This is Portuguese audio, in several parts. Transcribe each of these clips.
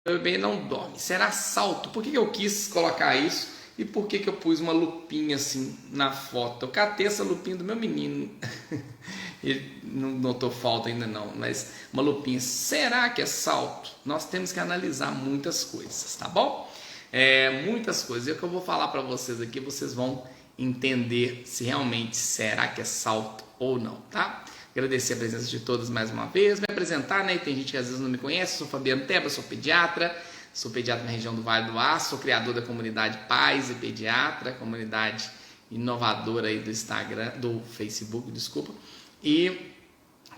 Meu bebê não dorme. Será salto? Por que eu quis colocar isso? E por que eu pus uma lupinha assim na foto? Eu catei essa lupinha do meu menino. Ele não notou falta ainda não, mas uma lupinha. Será que é salto? Nós temos que analisar muitas coisas, tá bom? Muitas coisas. E o que eu vou falar para vocês aqui, vocês vão entender se realmente será que é salto ou não, tá? Agradecer a presença de todos mais uma vez, me apresentar, né? Tem gente que às vezes não me conhece, sou Fabiano Teba, sou pediatra na região do Vale do Aço, sou criador da comunidade Pais e Pediatra, comunidade inovadora aí do Instagram, do Facebook, desculpa, e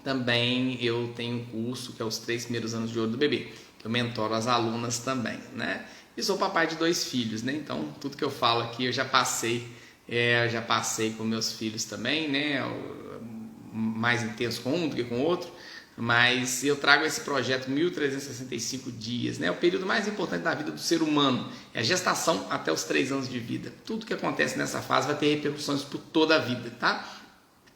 também eu tenho um curso que é os 3 primeiros anos de ouro do bebê, que eu mentoro as alunas também, né? E sou papai de 2 filhos, né? Então tudo que eu falo aqui eu já passei com meus filhos também, né? Mais intenso com um do que com o outro, mas eu trago esse projeto 1365 dias, né? O período mais importante da vida do ser humano é a gestação até os 3 anos de vida. Tudo que acontece nessa fase vai ter repercussões por toda a vida, tá?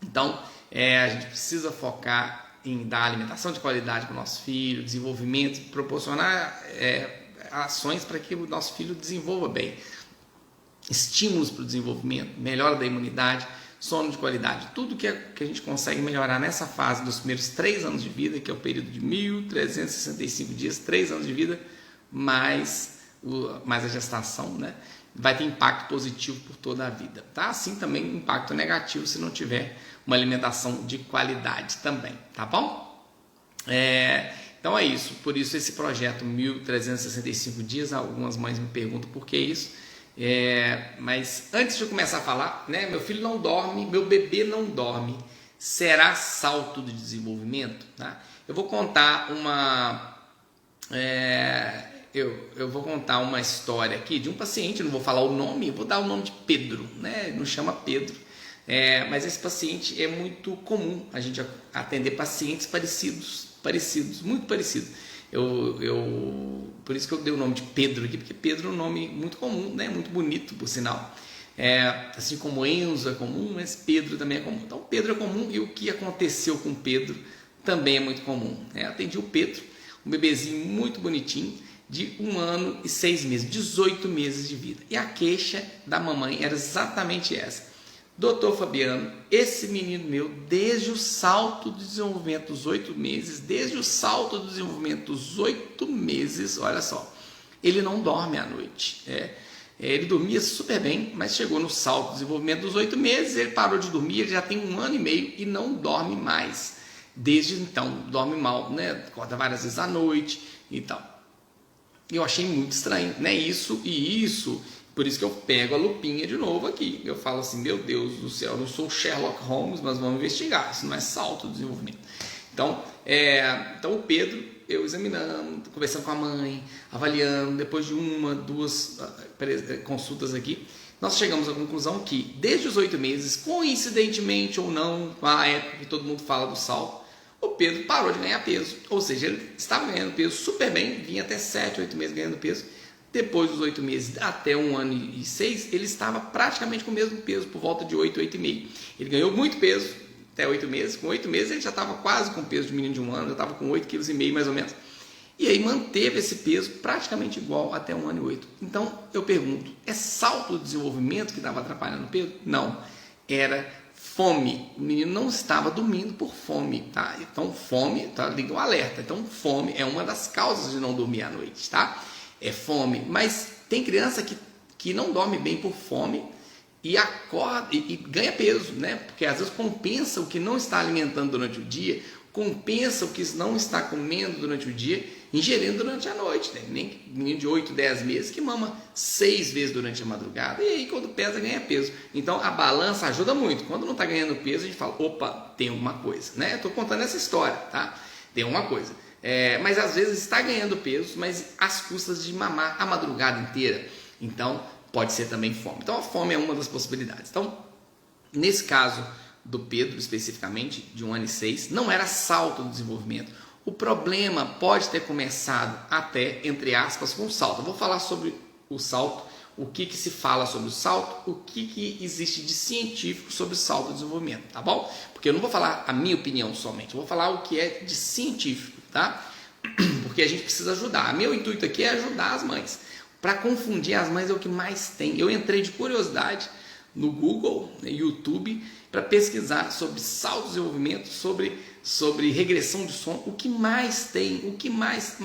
Então, a gente precisa focar em dar alimentação de qualidade para o nosso filho, desenvolvimento, proporcionar ações para que o nosso filho desenvolva bem, estímulos para o desenvolvimento, melhora da imunidade, sono de qualidade, tudo que a gente consegue melhorar nessa fase dos primeiros 3 anos de vida, que é o período de 1365 dias, 3 anos de vida, mais a gestação, né? Vai ter impacto positivo por toda a vida, tá? Assim também impacto negativo se não tiver uma alimentação de qualidade também, tá bom? Então é isso, por isso esse projeto 1365 dias, algumas mães me perguntam por que isso. Mas antes de eu começar a falar, né, meu filho não dorme, meu bebê não dorme, será salto de desenvolvimento? Tá? Eu vou contar eu vou contar uma história aqui de um paciente, não vou falar o nome, vou dar o nome de Pedro, né? Não chama Pedro, mas esse paciente é muito comum a gente atender pacientes parecidos, muito parecidos. Por isso que eu dei o nome de Pedro aqui, porque Pedro é um nome muito comum, né? Muito bonito, por sinal. Assim como Enzo é comum, mas Pedro também é comum. Então, Pedro é comum e o que aconteceu com Pedro também é muito comum. Atendi o Pedro, um bebezinho muito bonitinho, de 1 ano e 6 meses, 18 meses de vida. E a queixa da mamãe era exatamente essa. Doutor Fabiano, esse menino meu, desde o salto do desenvolvimento dos 8 meses, olha só, ele não dorme à noite. Ele dormia super bem, mas chegou no salto do desenvolvimento dos 8 meses, ele parou de dormir, ele já tem 1 ano e meio e não dorme mais. Desde então, dorme mal, né? Acorda várias vezes à noite e tal. Eu achei muito estranho, né? Isso, por isso que eu pego a lupinha de novo aqui. Eu falo assim, meu Deus do céu, eu não sou Sherlock Holmes, mas vamos investigar. Isso não é salto do desenvolvimento. Então o Pedro, eu examinando, conversando com a mãe, avaliando, depois de 1, 2 consultas aqui, nós chegamos à conclusão que desde os 8 meses, coincidentemente ou não, a época que todo mundo fala do salto, o Pedro parou de ganhar peso, ou seja, ele estava ganhando peso super bem, vinha até 7, 8 meses ganhando peso. Depois dos 8 meses até 1 ano e 6, ele estava praticamente com o mesmo peso, por volta de 8, 8,5. Ele ganhou muito peso até 8 meses, com 8 meses ele já estava quase com o peso de menino de 1 ano, já estava com 8,5 kg mais ou menos. E aí manteve esse peso praticamente igual até 1 ano e 8. Então eu pergunto, é salto de desenvolvimento que estava atrapalhando o peso? Não, era fome. O menino não estava dormindo por fome, tá? Então fome, tá? Liga o alerta. Então fome é uma das causas de não dormir à noite, tá? É fome, mas tem criança que não dorme bem por fome e acorda e ganha peso, né? Porque às vezes compensa o que não está alimentando durante o dia, compensa o que não está comendo durante o dia, ingerindo durante a noite, né? Nem menino de 8, 10 meses que mama 6 vezes durante a madrugada, e aí quando pesa ganha peso. Então a balança ajuda muito. Quando não está ganhando peso, a gente fala, opa, tem alguma coisa, né? Estou contando essa história, tá? Tem uma coisa. Mas às vezes está ganhando peso, mas às custas de mamar a madrugada inteira. Então pode ser também fome. Então a fome é uma das possibilidades. Então, nesse caso do Pedro especificamente, de 1 ano e 6, não era salto do desenvolvimento. O problema pode ter começado até, entre aspas, com o salto. Eu vou falar sobre o salto, o que se fala sobre o salto, o que existe de científico sobre o salto do desenvolvimento, tá bom? Porque eu não vou falar a minha opinião somente, eu vou falar o que é de científico, tá? porque a gente precisa ajudar. Meu intuito aqui é ajudar as mães. Para confundir as mães é o que mais tem. Eu entrei de curiosidade no Google, no YouTube, para pesquisar sobre salto-desenvolvimento, sobre regressão de sono. O que mais tem, o que mais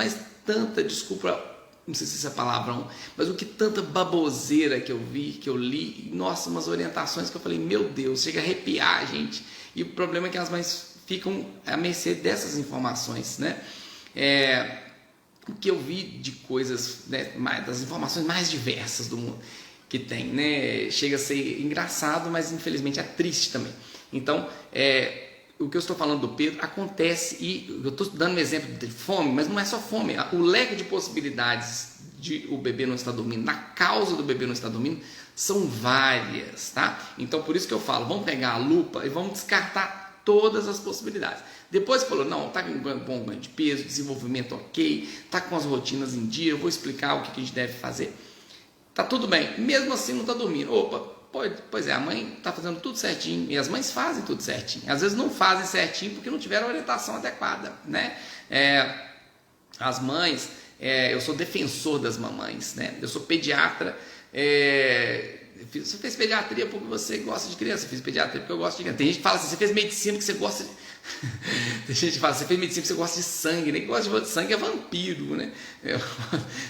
tanta, desculpa, não sei se isso é palavrão, mas o que tanta baboseira que eu vi, que eu li, nossa, umas orientações que eu falei, meu Deus, chega a arrepiar, gente. E o problema é que as mães ficam à mercê dessas informações, né? O que eu vi de coisas, né, das informações mais diversas do mundo que tem, né? Chega a ser engraçado, mas infelizmente é triste também. Então, o que eu estou falando do Pedro acontece, e eu estou dando um exemplo de fome, mas não é só fome. O leque de possibilidades de o bebê não estar dormindo, na causa do bebê não estar dormindo, são várias, tá? Então, por isso que eu falo, vamos pegar a lupa e vamos descartar todas as possibilidades. Depois falou, não, tá com um bom ganho de peso, desenvolvimento ok, tá com as rotinas em dia, eu vou explicar o que a gente deve fazer. Tá tudo bem, mesmo assim não tá dormindo. Opa, pois é, a mãe tá fazendo tudo certinho, e as mães fazem tudo certinho. Às vezes não fazem certinho porque não tiveram a orientação adequada, né? As mães, eu sou defensor das mamães, né? Eu sou pediatra, você fez pediatria porque você gosta de criança, eu fiz pediatria porque eu gosto de criança. Tem gente que fala assim, você fez medicina porque você gosta de... Tem gente que fala, você fez medicina porque você gosta de sangue, nem que gosta de sangue é vampiro, né?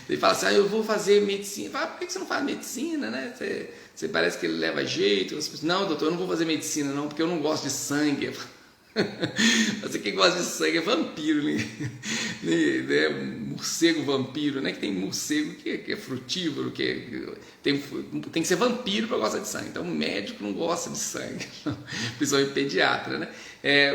Ele fala assim, eu vou fazer medicina. Fala, por que você não faz medicina, né? Você parece que ele leva jeito. Não, doutor, eu não vou fazer medicina não, porque eu não gosto de sangue. Você que gosta de sangue é vampiro, né? Morcego vampiro, né? Que tem morcego que é frutífero, tem que ser vampiro para gostar de sangue. Então o médico não gosta de sangue, principalmente pediatra, né?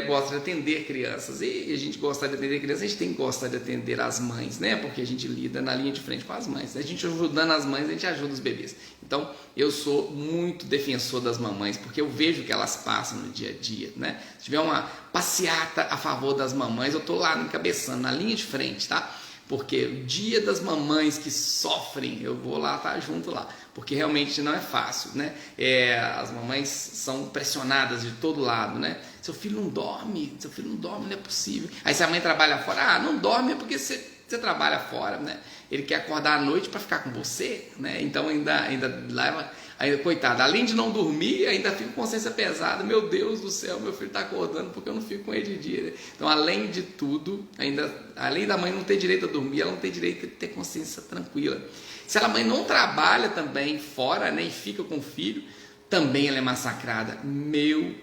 Gosta de atender crianças, e a gente gosta de atender crianças, a gente tem que gostar de atender as mães, né? Porque a gente lida na linha de frente com as mães, a gente ajudando as mães, a gente ajuda os bebês. Então eu sou muito defensor das mamães, porque eu vejo o que elas passam no dia a dia, né? Se tiver uma passeata a favor das mamães, eu tô lá encabeçando, na linha de frente, tá? Porque o dia das mamães que sofrem, eu vou lá, tá junto lá, porque realmente não é fácil, né? As mamães são pressionadas de todo lado, né? Seu filho não dorme, não é possível. Aí se a mãe trabalha fora, não dorme é porque você trabalha fora, né? Ele quer acordar à noite para ficar com você, né? Então ainda leva... Aí, coitado, além de não dormir, ainda fica com consciência pesada. Meu Deus do céu, meu filho está acordando porque eu não fico com ele de dia. Né? Então, além de tudo, além da mãe não ter direito a dormir, ela não tem direito a ter consciência tranquila. Se a mãe não trabalha também fora, né, e fica com o filho, também ela é massacrada. Meu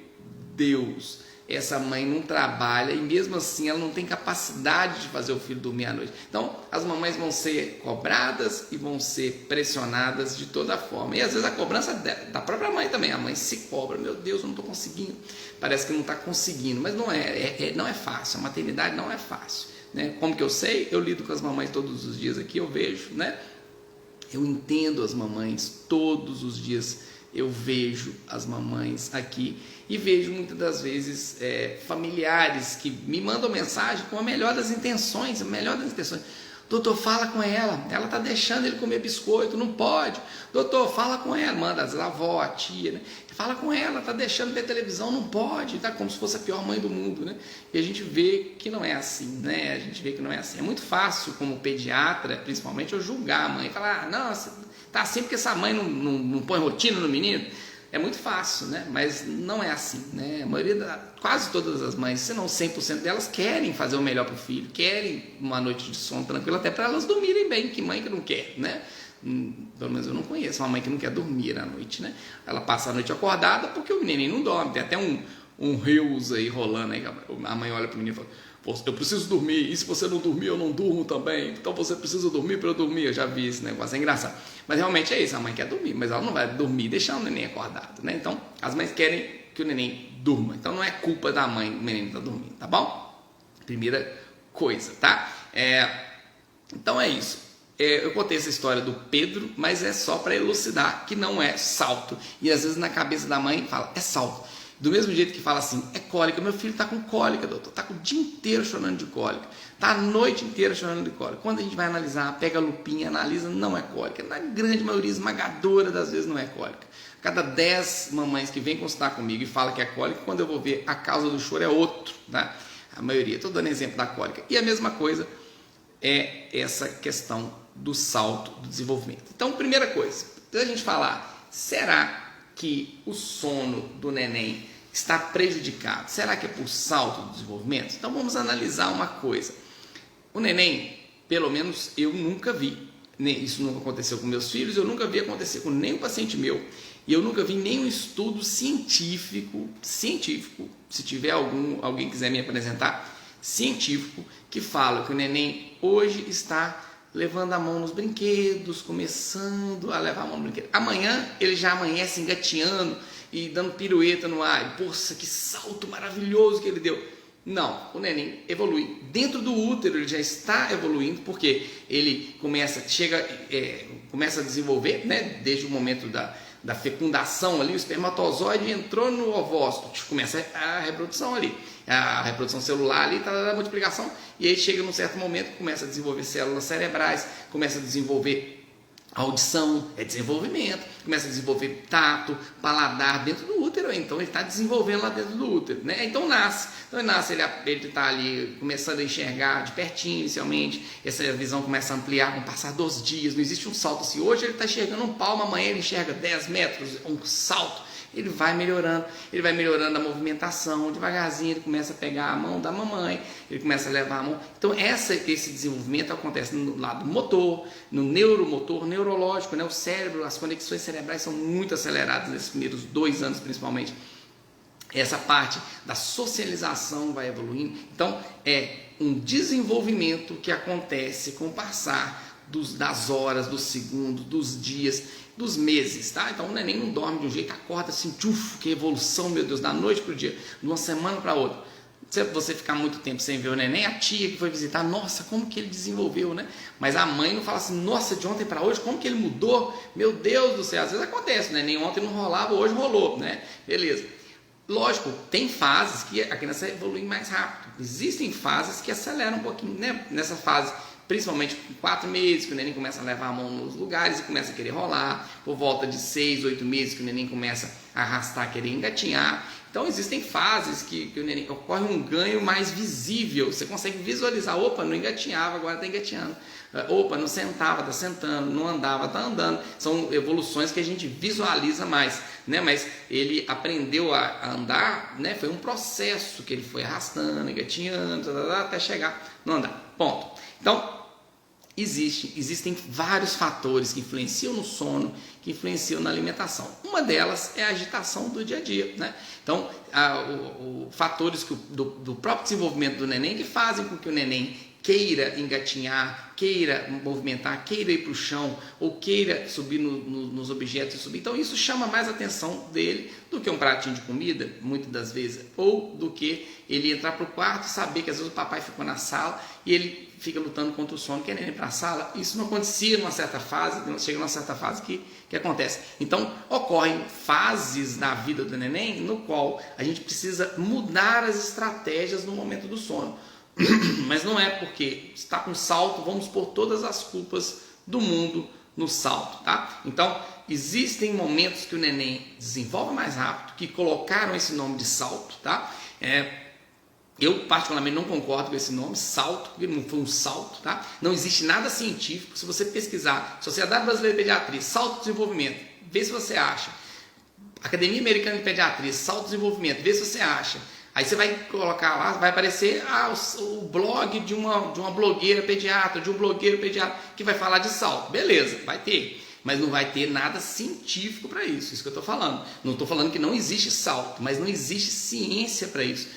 Deus! Essa mãe não trabalha e mesmo assim ela não tem capacidade de fazer o filho dormir à noite. Então as mamães vão ser cobradas e vão ser pressionadas de toda forma. E às vezes a cobrança da própria mãe também. A mãe se cobra, meu Deus, eu não estou conseguindo. Parece que não está conseguindo, mas não é fácil. A maternidade não é fácil, né? Como que eu sei? Eu lido com as mamães todos os dias aqui, eu vejo, né? Eu entendo as mamães todos os dias. Eu vejo as mamães aqui e vejo muitas das vezes familiares que me mandam mensagem com a melhor das intenções, Doutor, fala com ela está deixando ele comer biscoito, não pode. Doutor, fala com ela, manda a avó, a tia, né? Fala com ela, está deixando ver televisão, não pode, tá como se fosse a pior mãe do mundo, né? E a gente vê que não é assim, né? A gente vê que não é assim. É muito fácil, como pediatra, principalmente, eu julgar a mãe e falar, nossa, tá assim porque essa mãe não põe rotina no menino. É muito fácil, né? Mas não é assim, né? A maioria, quase todas as mães, se não 100% delas, querem fazer o melhor para o filho, querem uma noite de sono tranquila, até para elas dormirem bem. Que mãe que não quer, né? Pelo menos eu não conheço uma mãe que não quer dormir à noite, né? Ela passa a noite acordada porque o menino não dorme. Tem até um reus aí rolando aí, a mãe olha para o menino e fala, eu preciso dormir, e se você não dormir, eu não durmo também, então você precisa dormir para eu dormir. Eu já vi esse negócio, é engraçado, mas realmente é isso, a mãe quer dormir, mas ela não vai dormir deixar o neném acordado, né? Então as mães querem que o neném durma, então não é culpa da mãe o neném tá dormindo, tá bom? Primeira coisa, tá? Então é isso. Eu contei essa história do Pedro, mas é só para elucidar que não é salto, e às vezes na cabeça da mãe fala, é salto. Do mesmo jeito que fala assim, é cólica, meu filho está com cólica, doutor, está o dia inteiro chorando de cólica, está a noite inteira chorando de cólica. Quando a gente vai analisar, pega a lupinha, analisa, não é cólica. Na grande maioria esmagadora das vezes não é cólica. Cada 10 mamães que vêm consultar comigo e falam que é cólica, quando eu vou ver a causa do choro é outro, tá? A maioria, estou dando exemplo da cólica. E a mesma coisa é essa questão do salto do desenvolvimento. Então, primeira coisa, antes da gente falar, será que o sono do neném está prejudicado? Será que é por salto do desenvolvimento? Então, vamos analisar uma coisa. O neném, pelo menos eu nunca vi, isso nunca aconteceu com meus filhos, eu nunca vi acontecer com nenhum paciente meu, e eu nunca vi nenhum estudo científico, se tiver alguém quiser me apresentar, científico, que fala que o neném hoje está levando a mão nos brinquedos, começando a levar a mão no brinquedo. Amanhã ele já amanhece engateando e dando pirueta no ar. Poxa, que salto maravilhoso que ele deu. Não, o neném evolui. Dentro do útero ele já está evoluindo, porque ele começa a desenvolver, né, desde o momento da fecundação ali, o espermatozoide entrou no ovócito, começa a reprodução ali, a reprodução celular ali, a multiplicação, e aí chega num certo momento, começa a desenvolver células cerebrais, começa a desenvolver audição, desenvolvimento, começa a desenvolver tato, paladar dentro do útero, então ele está desenvolvendo lá dentro do útero, né? Então ele está ali começando a enxergar de pertinho inicialmente, essa visão começa a ampliar com o passar dos dias, não existe um salto assim, hoje ele está enxergando um palmo, amanhã ele enxerga 10 metros, um salto, ele vai melhorando a movimentação, devagarzinho ele começa a pegar a mão da mamãe, ele começa a levar a mão. Então esse desenvolvimento acontece no lado motor, no neuromotor, neurológico, né? O cérebro, as conexões cerebrais são muito aceleradas nesses primeiros 2 anos principalmente. Essa parte da socialização vai evoluindo. Então é um desenvolvimento que acontece com o passar das horas, dos segundos, dos dias, dos meses, tá? Então o neném não dorme de um jeito, acorda assim, que evolução, meu Deus, da noite para o dia, de uma semana para outra. Se você ficar muito tempo sem ver o neném, a tia que foi visitar, nossa, como que ele desenvolveu, né? Mas a mãe não fala assim, nossa, de ontem para hoje, como que ele mudou? Meu Deus do céu, às vezes acontece, o neném ontem não rolava, hoje rolou, né? Beleza. Lógico, tem fases que a criança evolui mais rápido. Existem fases que aceleram um pouquinho, né? Nessa fase, principalmente com 4 meses, que o neném começa a levar a mão nos lugares e começa a querer rolar. Por volta de 6, 8 meses, que o neném começa a arrastar, querer engatinhar. Então, existem fases que o neném ocorre um ganho mais visível. Você consegue visualizar, opa, não engatinhava, agora está engatinhando. Opa, não sentava, está sentando, não andava, está andando. São evoluções que a gente visualiza mais, né? Mas ele aprendeu a andar, né? Foi um processo que ele foi arrastando, engatinhando, até chegar no andar. Ponto. Então, existem vários fatores que influenciam no sono, que influenciam na alimentação. Uma delas é a agitação do dia a dia, né? Então, fatores do próprio desenvolvimento do neném que fazem com que o neném queira engatinhar, queira movimentar, queira ir para o chão ou queira subir nos objetos e subir. Então isso chama mais a atenção dele do que um pratinho de comida, muitas das vezes, ou do que ele entrar para o quarto e saber que às vezes o papai ficou na sala e ele fica lutando contra o sono, querendo ir para a sala. Isso não acontecia numa certa fase, chega numa certa fase que acontece. Então ocorrem fases na vida do neném no qual a gente precisa mudar as estratégias no momento do sono. Mas não é porque está com salto, vamos pôr todas as culpas do mundo no salto, tá? Então, existem momentos que o neném desenvolve mais rápido, que colocaram esse nome de salto, tá? Eu particularmente não concordo com esse nome, salto, porque não foi um salto, tá? Não existe nada científico. Se você pesquisar, Sociedade Brasileira de Pediatria, salto de desenvolvimento, vê se você acha. Academia Americana de Pediatria, salto de desenvolvimento, vê se você acha. Aí você vai colocar lá, vai aparecer o blog de uma blogueira pediatra, de um blogueiro pediatra que vai falar de salto. Beleza, vai ter. Mas não vai ter nada científico para isso. Isso que eu estou falando. Não estou falando que não existe salto, mas não existe ciência para isso.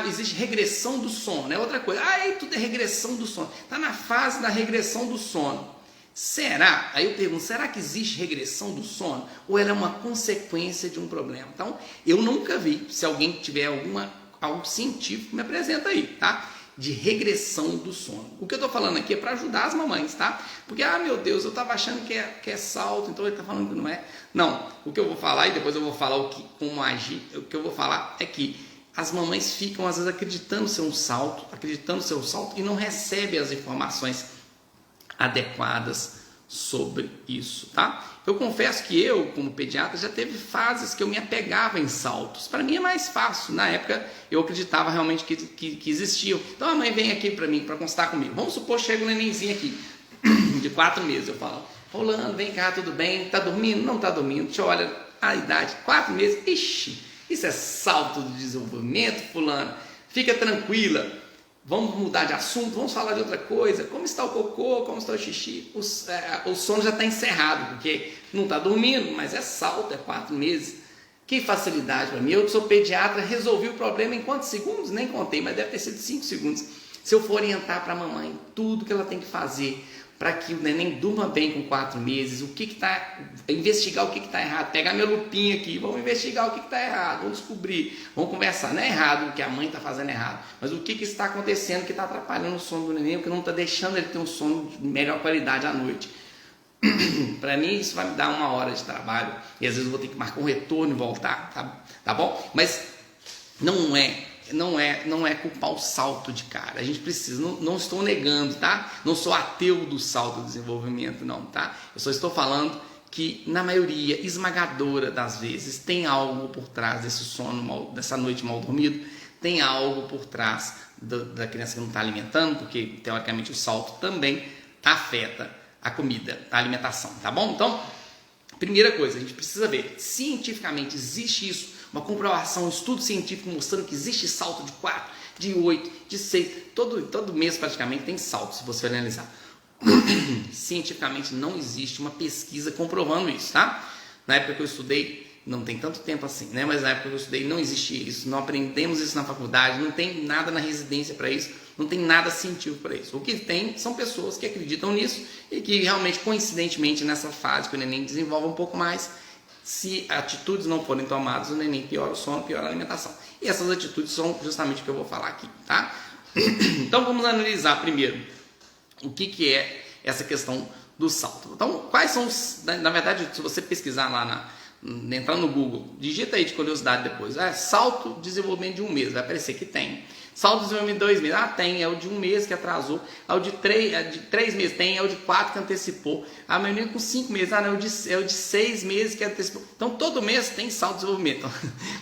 Existe regressão do sono, é outra coisa. Tudo é regressão do sono. Está na fase da regressão do sono. Será? Aí eu pergunto, será que existe regressão do sono? Ou ela é uma consequência de um problema? Então, eu nunca vi. Se alguém tiver algo científico, me apresenta aí, tá? De regressão do sono. O que eu estou falando aqui é para ajudar as mamães, tá? Porque, meu Deus, eu estava achando que é salto, então ele está falando que não é. Não, o que eu vou falar, e depois eu vou falar como agir, o que eu vou falar é que as mamães ficam, às vezes, acreditando ser um salto, e não recebem as informações adequadas sobre isso, tá? Eu confesso que eu, como pediatra, já teve fases que eu me apegava em saltos. Para mim é mais fácil. Na época eu acreditava realmente que existiam. Então a mãe vem aqui para mim, para consultar comigo. Vamos supor que chega um nenenzinho aqui de 4 meses. Eu falo, Rolando, vem cá, tudo bem? Tá dormindo? Não tá dormindo. Deixa eu olhar a idade, 4 meses. Ixi, isso é salto de desenvolvimento, fulano. Fica tranquila. Vamos mudar de assunto, vamos falar de outra coisa. Como está o cocô, como está o xixi? O sono já está encerrado, porque não está dormindo, mas é salto, é 4 meses. Que facilidade para mim. Eu que sou pediatra, resolvi o problema em quantos segundos? Nem contei, mas deve ter sido 5 segundos. Se eu for orientar para a mamãe tudo que ela tem que fazer para que o neném durma bem com 4 meses, investigar o que está errado, pegar minha lupinha aqui, vamos investigar o que está errado, vamos descobrir, vamos conversar. Não é errado o que a mãe está fazendo errado, mas o que está acontecendo que está atrapalhando o sono do neném, que não está deixando ele ter um sono de melhor qualidade à noite. Para mim isso vai me dar 1 hora de trabalho e às vezes eu vou ter que marcar um retorno e voltar, tá bom? Mas não é culpar o salto de cara. A gente precisa, não estou negando, tá? Não sou ateu do salto do desenvolvimento, não, tá? Eu só estou falando que na maioria esmagadora das vezes tem algo por trás desse sono, dessa noite mal dormido, tem algo por trás da criança que não está alimentando, porque teoricamente o salto também afeta a comida, a alimentação, tá bom? Então, primeira coisa, a gente precisa ver, cientificamente existe isso, uma comprovação, um estudo científico mostrando que existe salto de 4, de 8, de 6, todo mês praticamente tem salto, se você analisar. Cientificamente não existe uma pesquisa comprovando isso, tá? Na época que eu estudei, não tem tanto tempo assim, né? Mas na época que eu estudei não existia isso, não aprendemos isso na faculdade, não tem nada na residência para isso, não tem nada científico para isso. O que tem são pessoas que acreditam nisso e que realmente, coincidentemente, nessa fase que o neném desenvolve um pouco mais, se atitudes não forem tomadas, o neném piora o sono, piora a alimentação. E essas atitudes são justamente o que eu vou falar aqui, tá? Então vamos analisar primeiro o que é essa questão do salto. Então, quais são os... Na verdade, se você pesquisar lá, entrar no Google, digita aí de curiosidade depois, salto desenvolvimento de 1 mês, vai aparecer que tem. Salto de desenvolvimento de 2 meses, tem, é o de 1 mês que atrasou, é o de 3 meses, tem, é o de 4 que antecipou, a menina com 5 meses, é o de 6 meses que antecipou. Então todo mês tem salto de desenvolvimento.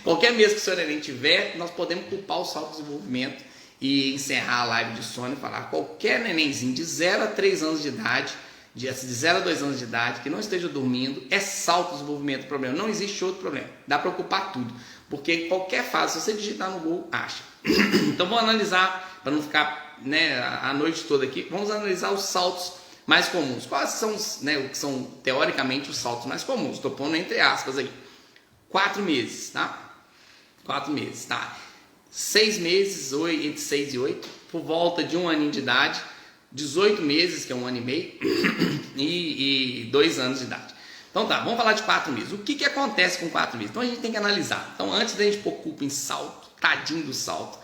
Qualquer mês que o seu neném tiver, nós podemos culpar o salto de desenvolvimento e encerrar a live de sono e falar, qualquer nenenzinho de 0 a 3 anos de idade, de 0 a 2 anos de idade, que não esteja dormindo, é salto de desenvolvimento o problema, não existe outro problema, dá para ocupar tudo, porque qualquer fase, se você digitar no Google, acha. Então vamos analisar, para não ficar a noite toda aqui, vamos analisar os saltos mais comuns. Quais são o que são teoricamente os saltos mais comuns? Estou pondo entre aspas aí. 4 meses, tá? 4 meses, tá? 6 meses, entre 6 e 8, por volta de 1 aninho de idade, 18 meses, que é 1 ano e meio, e 2 anos de idade. Então tá, vamos falar de 4 meses. O que acontece com 4 meses? Então a gente tem que analisar. Então antes da gente pôr culpa em salto, tadinho do salto,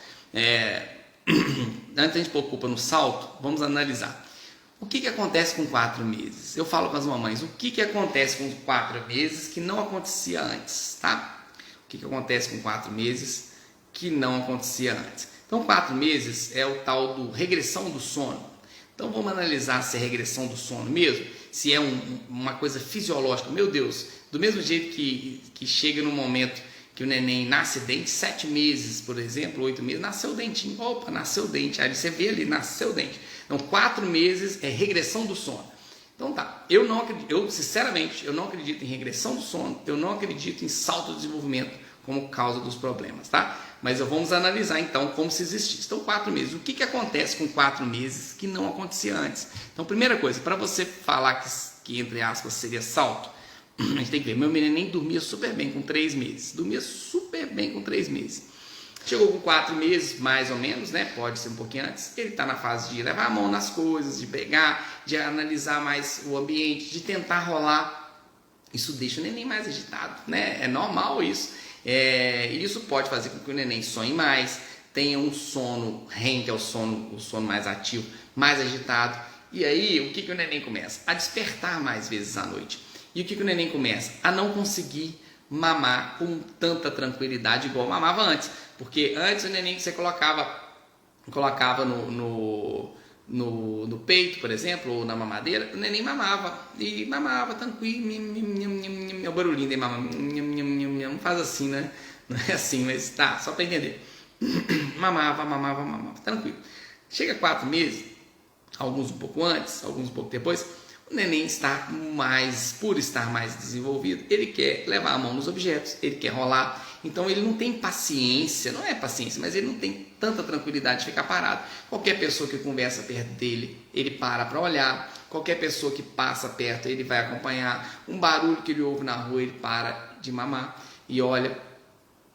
antes da gente pôr culpa no salto, vamos analisar. O que acontece com 4 meses? Eu falo com as mamães, o que acontece com 4 meses que não acontecia antes, tá? O que acontece com 4 meses que não acontecia antes? Então 4 meses é o tal do regressão do sono. Então vamos analisar se é regressão do sono mesmo, se é uma coisa fisiológica. Meu Deus, do mesmo jeito que chega no momento que o neném nasce dente, 7 meses, por exemplo, 8 meses, nasceu o dentinho. Opa, nasceu o dente. Aí você vê ali, nasceu o dente. Então 4 meses é regressão do sono. Então tá, sinceramente, eu não acredito em regressão do sono, eu não acredito em salto de desenvolvimento como causa dos problemas, tá? Mas vamos analisar então como se existisse. Então 4 meses, o que acontece com 4 meses que não acontecia antes? Então primeira coisa, para você falar que entre aspas seria salto, a gente tem que ver, meu neném dormia super bem com 3 meses, chegou com 4 meses, mais ou menos, né? Pode ser um pouquinho antes, ele está na fase de levar a mão nas coisas, de pegar, de analisar mais o ambiente, de tentar rolar, isso deixa o neném mais agitado, né? É normal isso. Isso pode fazer com que o neném sonhe mais, tenha um sono REM, que é o sono mais ativo, mais agitado. E aí, o que o neném começa? A despertar mais vezes à noite. E o que o neném começa? A não conseguir mamar com tanta tranquilidade igual mamava antes. Porque antes o neném você colocava no peito, por exemplo, ou na mamadeira, o neném mamava. E mamava tranquilo, é o barulhinho de mamar. Não faz assim, né? Não é assim, mas tá, só para entender. Mamava, tranquilo. Chega 4 meses, alguns um pouco antes, alguns um pouco depois, o neném está mais, por estar mais desenvolvido, ele quer levar a mão nos objetos, ele quer rolar, então ele não tem paciência, não é paciência, mas ele não tem tanta tranquilidade de ficar parado. Qualquer pessoa que conversa perto dele, ele para olhar, qualquer pessoa que passa perto, ele vai acompanhar, um barulho que ele ouve na rua, ele para de mamar e olha,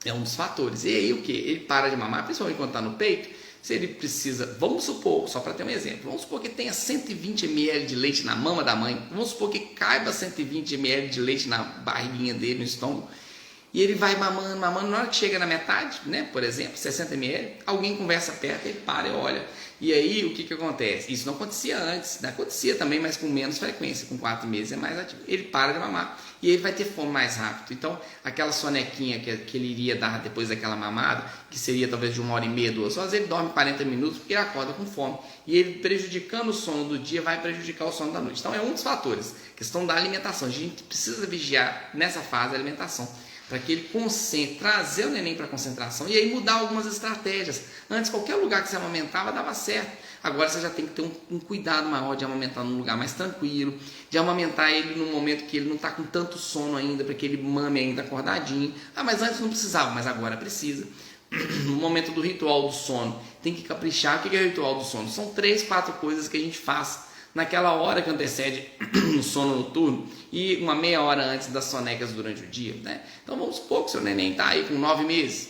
é um dos fatores. E aí o que? Ele para de mamar, principalmente quando está no peito. Se ele precisa, vamos supor, só para ter um exemplo, vamos supor que tenha 120 ml de leite na mama da mãe, vamos supor que caiba 120 ml de leite na barriguinha dele, no estômago, e ele vai mamando, na hora que chega na metade, né, por exemplo, 60 ml, alguém conversa perto, ele para e olha. E aí o que acontece? Isso não acontecia antes, né? Acontecia também, mas com menos frequência, com 4 meses é mais ativo. Ele para de mamar e ele vai ter fome mais rápido. Então, aquela sonequinha que ele iria dar depois daquela mamada, que seria talvez de 1h30, 2 horas, ele dorme 40 minutos porque ele acorda com fome. E ele prejudicando o sono do dia vai prejudicar o sono da noite. Então, é um dos fatores, questão da alimentação. A gente precisa vigiar nessa fase a alimentação, para que ele concentre, trazer o neném para a concentração e aí mudar algumas estratégias. Antes, qualquer lugar que você amamentava dava certo. Agora você já tem que ter um cuidado maior de amamentar num lugar mais tranquilo, de amamentar ele num momento que ele não está com tanto sono ainda, para que ele mame ainda acordadinho. Ah, mas antes não precisava, mas agora precisa. No momento do ritual do sono, tem que caprichar. O que é o ritual do sono? São 3, 4 coisas que a gente faz naquela hora que antecede o sono noturno e uma meia hora antes das sonecas durante o dia, né? Então vamos supor que seu neném está aí com 9 meses,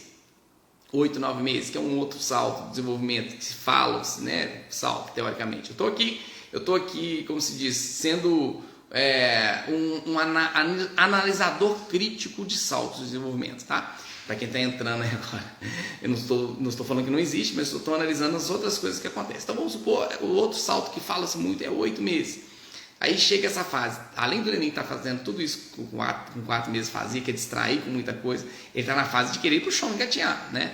8, 9 meses, que é um outro salto de desenvolvimento que se fala, né? Salto, teoricamente. Eu tô aqui, como se diz, sendo um analisador crítico de saltos de desenvolvimento, tá? Para quem está entrando aí agora, eu não estou falando que não existe, mas estou analisando as outras coisas que acontecem. Então vamos supor, o outro salto que fala-se muito é 8 meses. Aí chega essa fase, além do neném estar fazendo tudo isso com 4 meses fazia, que é distrair com muita coisa, ele está na fase de querer ir para o chão engatear, né?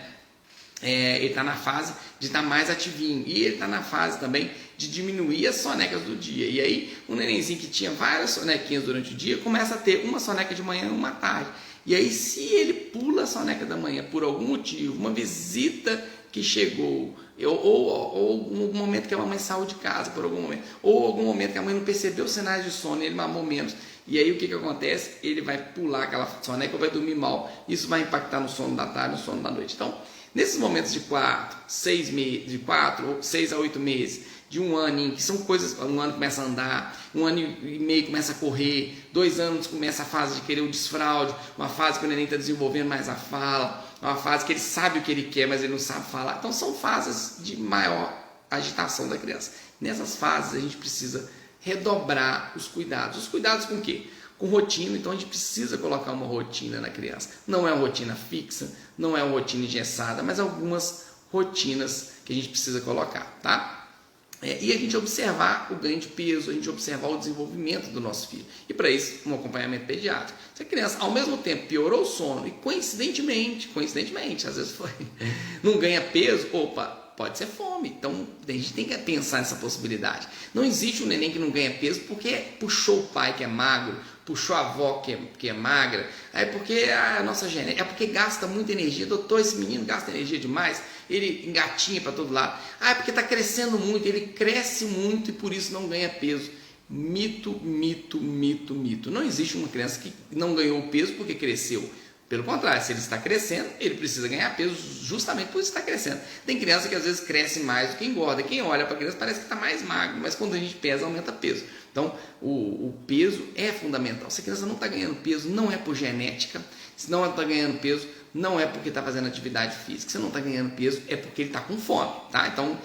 Ele está na fase de estar mais ativinho e ele está na fase também de diminuir as sonecas do dia. E aí o nenenzinho que tinha várias sonequinhas durante o dia começa a ter uma soneca de manhã e uma tarde. E aí, se ele pula a soneca da manhã por algum motivo, uma visita que chegou, ou um momento que a mamãe saiu de casa por algum momento, ou algum momento que a mãe não percebeu os sinais de sono e ele mamou menos, e aí o que acontece? Ele vai pular aquela soneca ou vai dormir mal. Isso vai impactar no sono da tarde, no sono da noite. Então, nesses momentos de 6 meses, de 6 a 8 meses, de um ano, que são coisas, um ano começa a andar, 1 ano e meio começa a correr, 2 anos começa a fase de querer o desfraude, uma fase que o neném está desenvolvendo mais a fala, uma fase que ele sabe o que ele quer, mas ele não sabe falar. Então são fases de maior agitação da criança. Nessas fases a gente precisa redobrar os cuidados. Os cuidados com o quê? Com rotina. Então a gente precisa colocar uma rotina na criança. Não é uma rotina fixa, não é uma rotina engessada, mas algumas rotinas que a gente precisa colocar, tá? E a gente observar o ganho de peso, a gente observar o desenvolvimento do nosso filho. E para isso, um acompanhamento pediátrico. Se a criança, ao mesmo tempo, piorou o sono e coincidentemente, às vezes foi, não ganha peso, pode ser fome. Então, a gente tem que pensar nessa possibilidade. Não existe um neném que não ganha peso porque puxou o pai que é magro, puxou a avó que é magra, é porque a nossa genética, é porque gasta muita energia. Doutor, esse menino gasta energia demais, ele engatinha para todo lado. É porque está crescendo muito, ele cresce muito e por isso não ganha peso. Mito. Não existe uma criança que não ganhou peso porque cresceu. Pelo contrário, se ele está crescendo, ele precisa ganhar peso justamente por isso está crescendo. Tem criança que às vezes cresce mais do que engorda. Quem olha para a criança parece que está mais magro, mas quando a gente pesa, aumenta peso. Então, o peso é fundamental. Se a criança não está ganhando peso, não é por genética. Se não está ganhando peso, não é porque está fazendo atividade física. Se não está ganhando peso, é porque ele está com fome, tá? Então,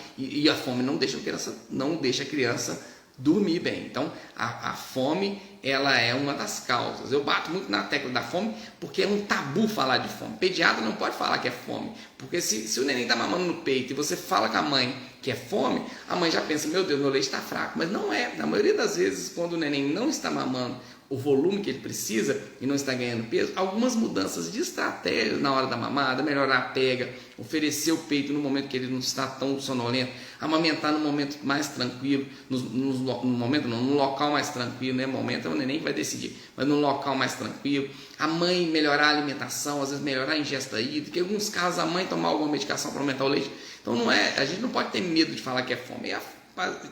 a fome não deixa a criança dormir bem. Então, a fome ela é uma das causas. Eu bato muito na tecla da fome porque é um tabu falar de fome. Pediatra não pode falar que é fome, porque se o neném está mamando no peito e você fala com a mãe que é fome, a mãe já pensa, meu Deus, meu leite está fraco. Mas não é. Na maioria das vezes, quando o neném não está mamando o volume que ele precisa e não está ganhando peso, algumas mudanças de estratégia na hora da mamada, melhorar a pega, oferecer o peito no momento que ele não está tão sonolento, amamentar no momento mais tranquilo, no local mais tranquilo, né? Momento é o neném que vai decidir, mas no local mais tranquilo, a mãe melhorar a alimentação, às vezes melhorar a ingesta hídrica, em alguns casos a mãe tomar alguma medicação para aumentar o leite. Então não é, a gente não pode ter medo de falar que é fome.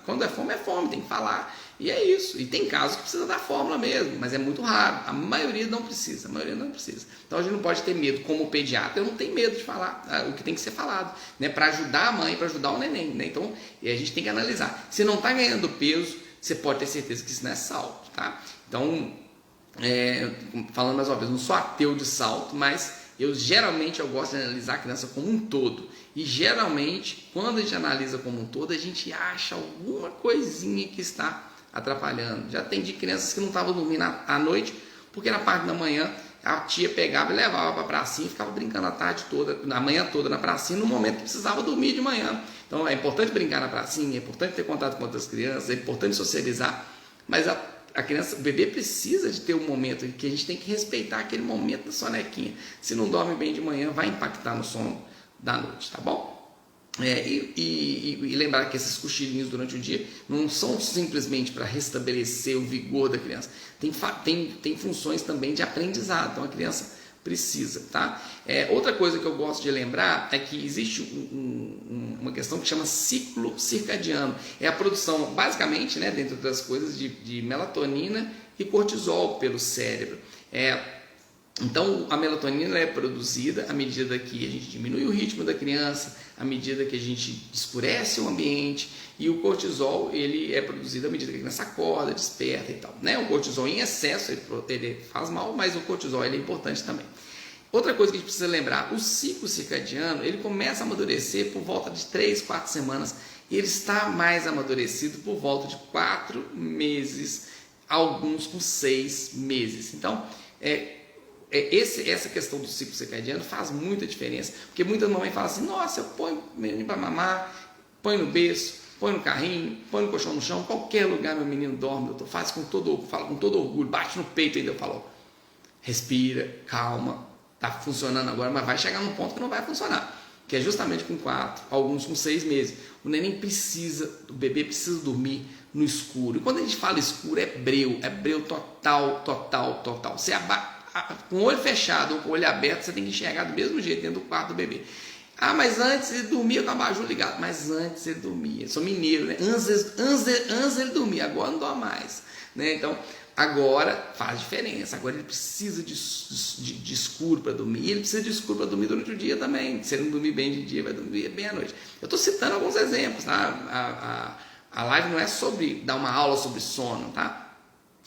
Quando é fome, tem que falar. E é isso. E tem casos que precisa da fórmula mesmo, mas é muito raro. A maioria não precisa. Então a gente não pode ter medo. Como pediatra, eu não tenho medo de falar o que tem que ser falado, né? Para ajudar a mãe, para ajudar o neném, né? Então a gente tem que analisar. Se não está ganhando peso, você pode ter certeza que isso não é salto, tá? Então, falando mais uma vez, não sou ateu de salto, mas geralmente eu gosto de analisar a criança como um todo. E geralmente, quando a gente analisa como um todo, a gente acha alguma coisinha que está atrapalhando. Já atendi crianças que não estavam dormindo à noite, porque na parte da manhã a tia pegava e levava para a pracinha e ficava brincando a tarde toda, a manhã toda na pracinha, no momento que precisava dormir de manhã. Então é importante brincar na pracinha, é importante ter contato com outras crianças, é importante socializar, mas a criança, o bebê precisa de ter um momento que a gente tem que respeitar aquele momento da sonequinha. Se não dorme bem de manhã, vai impactar no sono da noite, tá bom? E lembrar que esses cochilinhos durante o dia não são simplesmente para restabelecer o vigor da criança, tem funções também de aprendizado, então a criança precisa, tá? Outra coisa que eu gosto de lembrar é que existe uma questão que chama ciclo circadiano, é a produção, basicamente, né, dentro das coisas, de melatonina e cortisol pelo cérebro. Então, a melatonina é produzida à medida que a gente diminui o ritmo da criança, à medida que a gente escurece o ambiente, e o cortisol ele é produzido à medida que a criança acorda, desperta e tal, né? O cortisol em excesso ele faz mal, mas o cortisol ele é importante também. Outra coisa que a gente precisa lembrar, o ciclo circadiano ele começa a amadurecer por volta de 3, 4 semanas, e ele está mais amadurecido por volta de 4 meses, alguns com 6 meses. Então, essa questão do ciclo circadiano faz muita diferença, porque muitas mamães falam assim, nossa, eu ponho o menino para mamar, põe no berço, põe no carrinho, põe no colchão no chão, qualquer lugar meu menino dorme, eu falo com todo orgulho, bate no peito ainda, eu falo, respira, calma, tá funcionando agora, mas vai chegar num ponto que não vai funcionar, que é justamente com 4, alguns com 6 meses. O neném o bebê precisa dormir no escuro, e quando a gente fala escuro é breu total. Você com o olho fechado ou com o olho aberto, você tem que enxergar do mesmo jeito dentro do quarto do bebê. Mas antes ele dormia com a abajur ligado. Mas antes ele dormia. Eu sou mineiro, né? Antes ele dormia, agora não dorme mais, né? Então, agora faz diferença. Agora ele precisa de escuro para dormir. E ele precisa de escuro para dormir durante o dia também. Se ele não dormir bem de dia, vai dormir bem à noite. Eu estou citando alguns exemplos, tá? A live não é sobre dar uma aula sobre sono, tá?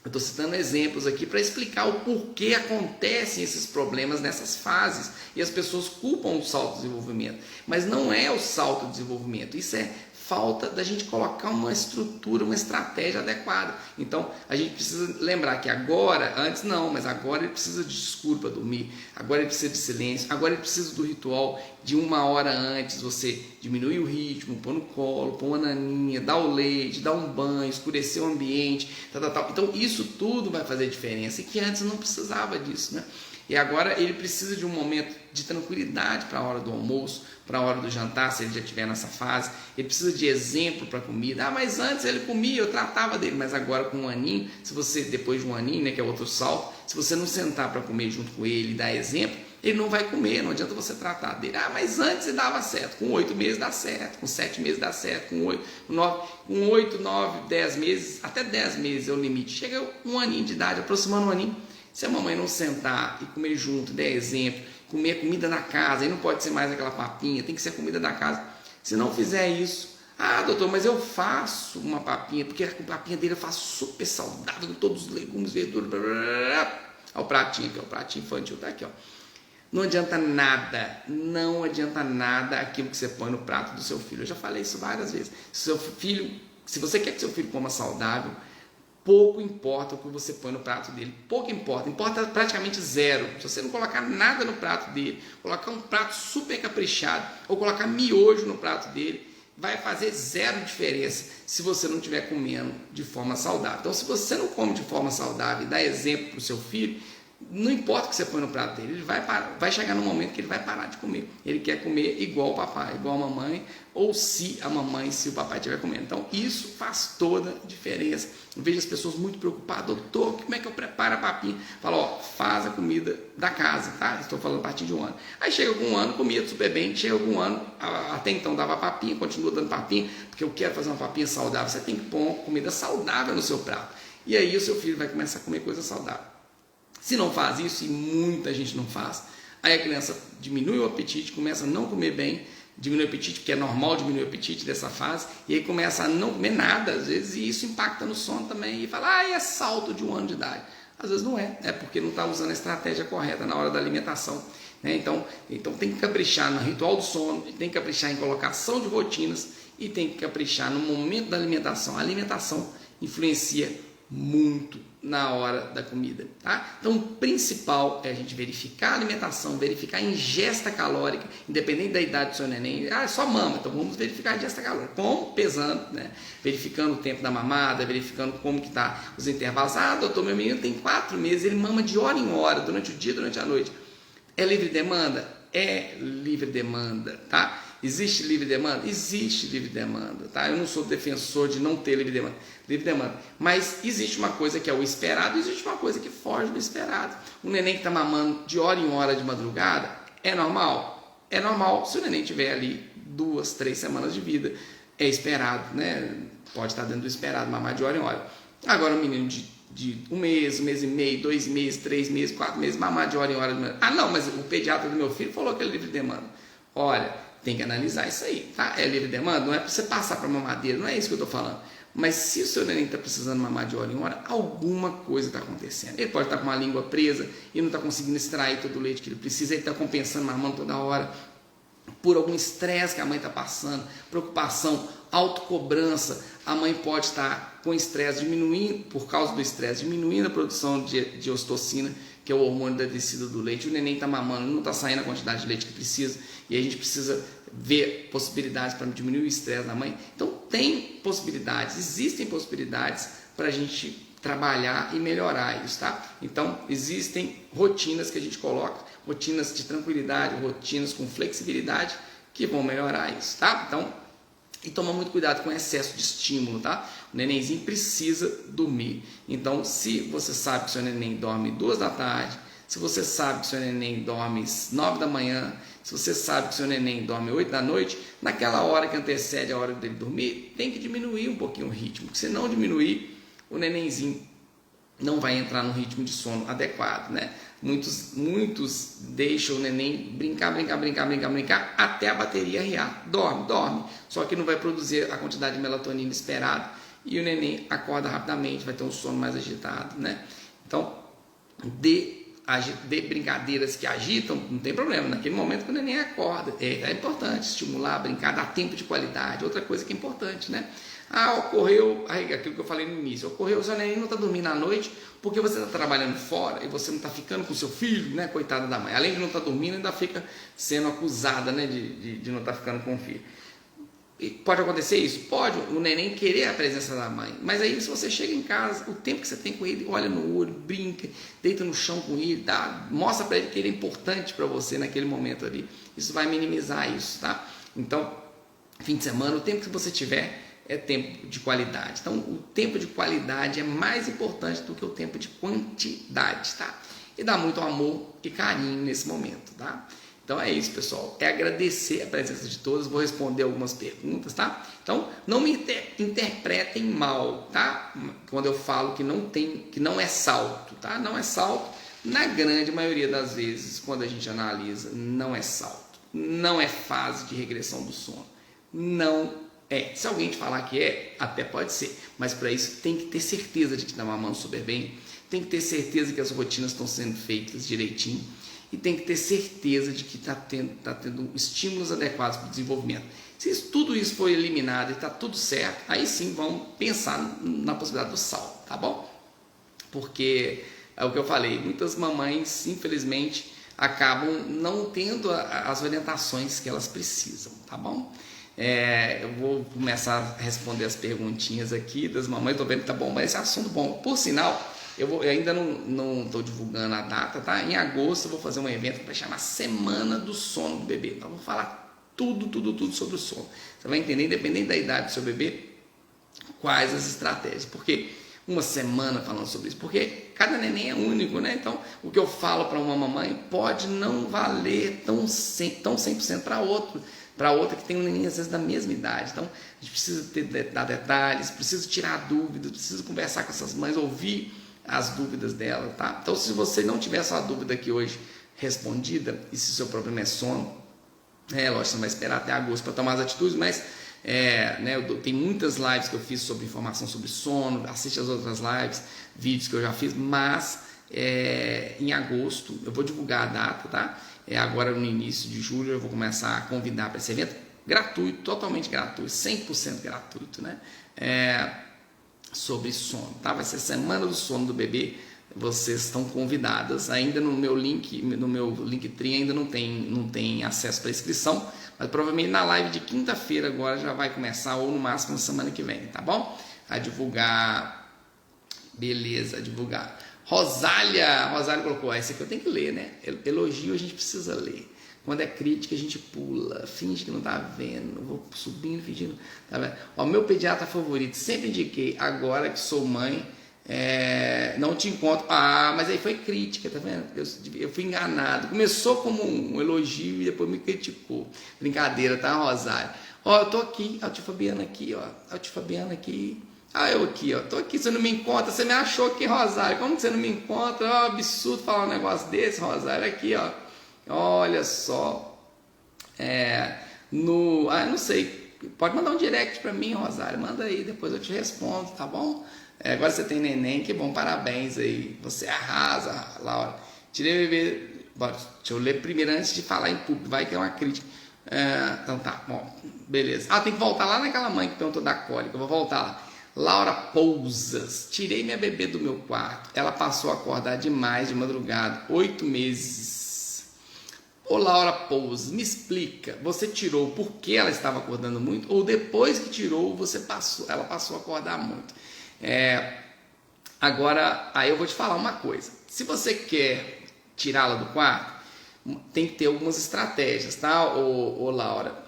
Eu estou citando exemplos aqui para explicar o porquê acontecem esses problemas nessas fases. E as pessoas culpam o salto de desenvolvimento. Mas não é o salto de desenvolvimento. Isso é falta da gente colocar uma estrutura, uma estratégia adequada. Então, a gente precisa lembrar que antes não, mas agora ele precisa de escuro para dormir, agora ele precisa de silêncio, agora ele precisa do ritual de 1 hora antes, você diminuir o ritmo, pôr no colo, pôr uma naninha, dar o leite, dar um banho, escurecer o ambiente, tal. Então, isso tudo vai fazer diferença, e que antes não precisava disso, né? E agora ele precisa de um momento de tranquilidade para a hora do almoço, para a hora do jantar, se ele já estiver nessa fase. Ele precisa de exemplo para a comida. Mas antes ele comia, eu tratava dele. Mas agora com 1 aninho, se você, depois de 1 aninho, né, que é outro salto, se você não sentar para comer junto com ele e dar exemplo, ele não vai comer, não adianta você tratar dele. Mas antes ele dava certo, com 8 meses dá certo, com 7 meses dá certo, com 8, 9, 10 meses, até 10 meses é o limite. Chega 1 aninho de idade, aproximando 1 aninho, se a mamãe não sentar e comer junto, der exemplo, comer a comida da casa, aí não pode ser mais aquela papinha, tem que ser a comida da casa. Se não fizer isso, doutor, mas eu faço uma papinha, porque a papinha dele eu faço super saudável, com todos os legumes, verduras, blá, blá, blá. Olha o pratinho aqui, o pratinho infantil tá aqui, ó. Não adianta nada aquilo que você põe no prato do seu filho. Eu já falei isso várias vezes. Se você quer que seu filho coma saudável, pouco importa o que você põe no prato dele, pouco importa, importa praticamente zero. Se você não colocar nada no prato dele, colocar um prato super caprichado ou colocar miojo no prato dele, vai fazer zero diferença se você não estiver comendo de forma saudável. Então, se você não come de forma saudável e dá exemplo para o seu filho, não importa o que você põe no prato dele, ele vai chegar num momento que ele vai parar de comer. Ele quer comer igual o papai, igual a mamãe, ou se a mamãe, se o papai estiver comendo. Então, isso faz toda a diferença. Eu vejo as pessoas muito preocupadas: doutor, como é que eu preparo a papinha? Fala, ó, faz a comida da casa, tá? Estou falando a partir de um ano. Aí chega algum ano, comia super bem, chega algum ano, até então dava papinha, continua dando papinha, porque eu quero fazer uma papinha saudável. Você tem que pôr comida saudável no seu prato. E aí o seu filho vai começar a comer coisa saudável. Se não faz isso, e muita gente não faz, aí a criança diminui o apetite, começa a não comer bem, diminui o apetite, porque é normal diminuir o apetite dessa fase, e aí começa a não comer nada, às vezes, e isso impacta no sono também, e fala, é salto de 1 ano de idade. Às vezes não é porque não está usando a estratégia correta na hora da alimentação. Né? Então tem que caprichar no ritual do sono, tem que caprichar em colocação de rotinas, e tem que caprichar no momento da alimentação. A alimentação influencia muito na hora da comida, tá? Então o principal é a gente verificar a alimentação, verificar a ingesta calórica, independente da idade do seu neném. É só mama, então vamos verificar a ingesta calórica, como? Pesando, né? Verificando o tempo da mamada, verificando como que tá os intervalos. Doutor, meu menino tem 4 meses, ele mama de hora em hora, durante o dia, durante a noite. É livre demanda? É livre demanda, tá? Existe livre demanda? Existe livre demanda, tá? Eu não sou defensor de não ter livre demanda, mas existe uma coisa que é o esperado, existe uma coisa que foge do esperado. Um neném que está mamando de hora em hora de madrugada, é normal? É normal se o neném tiver ali 2, 3 semanas de vida, é esperado, né? Pode estar dentro do esperado, mamar de hora em hora. Agora um menino de 1 mês, 1 mês e meio, 2 meses, 3 meses, 4 meses, mamar de hora em hora. Não, mas o pediatra do meu filho falou que é livre demanda. Olha, tem que analisar isso aí, tá? É livre demanda? Não é para você passar para mamadeira, não é isso que eu estou falando. Mas se o seu neném está precisando mamar de hora em hora, alguma coisa está acontecendo. Ele pode estar com uma língua presa e não está conseguindo extrair todo o leite que ele precisa, ele está compensando mamando toda hora, por algum estresse que a mãe está passando, preocupação, autocobrança. A mãe pode estar com estresse, diminuindo, por causa do estresse, diminuindo a produção de ocitocina, que é o hormônio da descida do leite. O neném está mamando, não está saindo a quantidade de leite que precisa, e aí a gente precisa ver possibilidades para diminuir o estresse da mãe. Então tem possibilidades, existem possibilidades para a gente trabalhar e melhorar isso, tá? Então existem rotinas que a gente coloca, rotinas de tranquilidade, rotinas com flexibilidade, que vão melhorar isso, tá? Então, e toma muito cuidado com excesso de estímulo, tá? O nenenzinho precisa dormir. Então, se você sabe que seu neném dorme 2 da tarde, se você sabe que seu neném dorme 9 da manhã, se você sabe que seu neném dorme 8 da noite, naquela hora que antecede a hora dele dormir, tem que diminuir um pouquinho o ritmo. Se não diminuir, o nenenzinho não vai entrar no ritmo de sono adequado, né? Muitos deixam o neném brincar até a bateria arriar. Dorme, só que não vai produzir a quantidade de melatonina esperada e o neném acorda rapidamente, vai ter um sono mais agitado, né? Então, de brincadeiras que agitam, não tem problema, naquele momento que o neném acorda, é importante estimular, brincar, dar tempo de qualidade. Outra coisa que é importante, né? Ocorreu, aquilo que eu falei no início, ocorreu, o seu neném não está dormindo à noite porque você está trabalhando fora e você não está ficando com seu filho, né? Coitada da mãe, além de não estar dormindo, ainda fica sendo acusada, né? de não estar ficando com o filho. E pode acontecer isso? Pode, o neném querer a presença da mãe, mas aí se você chega em casa, o tempo que você tem com ele, olha no olho, brinca, deita no chão com ele, mostra para ele que ele é importante para você naquele momento ali, isso vai minimizar isso, tá? Então, fim de semana, o tempo que você tiver é tempo de qualidade. Então, o tempo de qualidade é mais importante do que o tempo de quantidade, tá? E dá muito amor e carinho nesse momento, tá? Então é isso, pessoal. É agradecer a presença de todos. Vou responder algumas perguntas, tá? Então, não me interpretem mal, tá? Quando eu falo que não é salto, tá? Não é salto. Na grande maioria das vezes, quando a gente analisa, não é salto. Não é fase de regressão do sono. Não é. Se alguém te falar que é, até pode ser. Mas para isso tem que ter certeza de que está mamando super bem. Tem que ter certeza que as rotinas estão sendo feitas direitinho. E tem que ter certeza de que está tendo estímulos adequados para o desenvolvimento. Se tudo isso for eliminado e está tudo certo, aí sim vamos pensar na possibilidade do salto. tá bom? Porque é o que eu falei, muitas mamães, infelizmente, acabam não tendo as orientações que elas precisam, tá bom? Eu vou começar a responder as perguntinhas aqui das mamães, tô vendo que tá bom, mas esse assunto bom. Por sinal, eu ainda não estou divulgando a data, tá? Em agosto eu vou fazer um evento que vai chamar Semana do Sono do Bebê. Então eu vou falar tudo sobre o sono. Você vai entender, independente da idade do seu bebê, quais as estratégias. Porque uma semana falando sobre isso, porque cada neném é único, né? Então, o que eu falo para uma mamãe pode não valer tão 100% para outra que tem um neném às vezes da mesma idade. Então, a gente precisa dar detalhes, precisa tirar dúvidas, precisa conversar com essas mães, ouvir as dúvidas dela, tá? Então, se você não tiver essa dúvida aqui hoje respondida, e se o seu problema é sono, lógico, você não vai esperar até agosto para tomar as atitudes, mas tem muitas lives que eu fiz sobre informação sobre sono, assiste as outras lives, vídeos que eu já fiz, mas em agosto eu vou divulgar a data, tá? Agora no início de julho eu vou começar a convidar para esse evento gratuito, totalmente gratuito, 100% gratuito, né? Sobre sono, tá? Vai ser Semana do Sono do Bebê. Vocês estão convidadas. Ainda no meu Linktree ainda não tem acesso para inscrição, mas provavelmente na live de quinta-feira agora já vai começar, ou no máximo na semana que vem, tá bom? A divulgar. Beleza, a divulgar. Rosália colocou, esse aqui eu tenho que ler, né? Elogio a gente precisa ler. Quando é crítica a gente pula, finge que não tá vendo, vou subindo, fingindo, tá vendo? Ó, meu pediatra favorito, sempre indiquei, agora que sou mãe, não te encontro. Mas aí foi crítica, tá vendo? Eu fui enganado. Começou como um elogio e depois me criticou. Brincadeira, tá, Rosário? Ó, eu tô aqui, a tia Fabiana aqui, ó. A tia Fabiana aqui. Eu aqui, ó. Tô aqui, você não me encontra. Você me achou aqui, Rosário. Como que você não me encontra? Ó, absurdo falar um negócio desse, Rosário. Aqui, ó. Olha só. Não sei. Pode mandar um direct pra mim, Rosário. Manda aí, depois eu te respondo, tá bom? Agora você tem neném, que bom, parabéns aí. Você arrasa, Laura. Tirei o bebê. Deixa eu ler primeiro antes de falar em público. Vai que é uma crítica. Então tá, bom, beleza. Tem que voltar lá naquela mãe que perguntou da cólica. Eu vou voltar lá. Laura Pousas. Tirei minha bebê do meu quarto. Ela passou a acordar demais de madrugada. 8 meses. Ô Laura Pousas, me explica. Você tirou porque ela estava acordando muito? Ou depois que tirou, ela passou a acordar muito? Agora, aí eu vou te falar uma coisa. Se você quer tirá-la do quarto, tem que ter algumas estratégias, tá, ô Laura?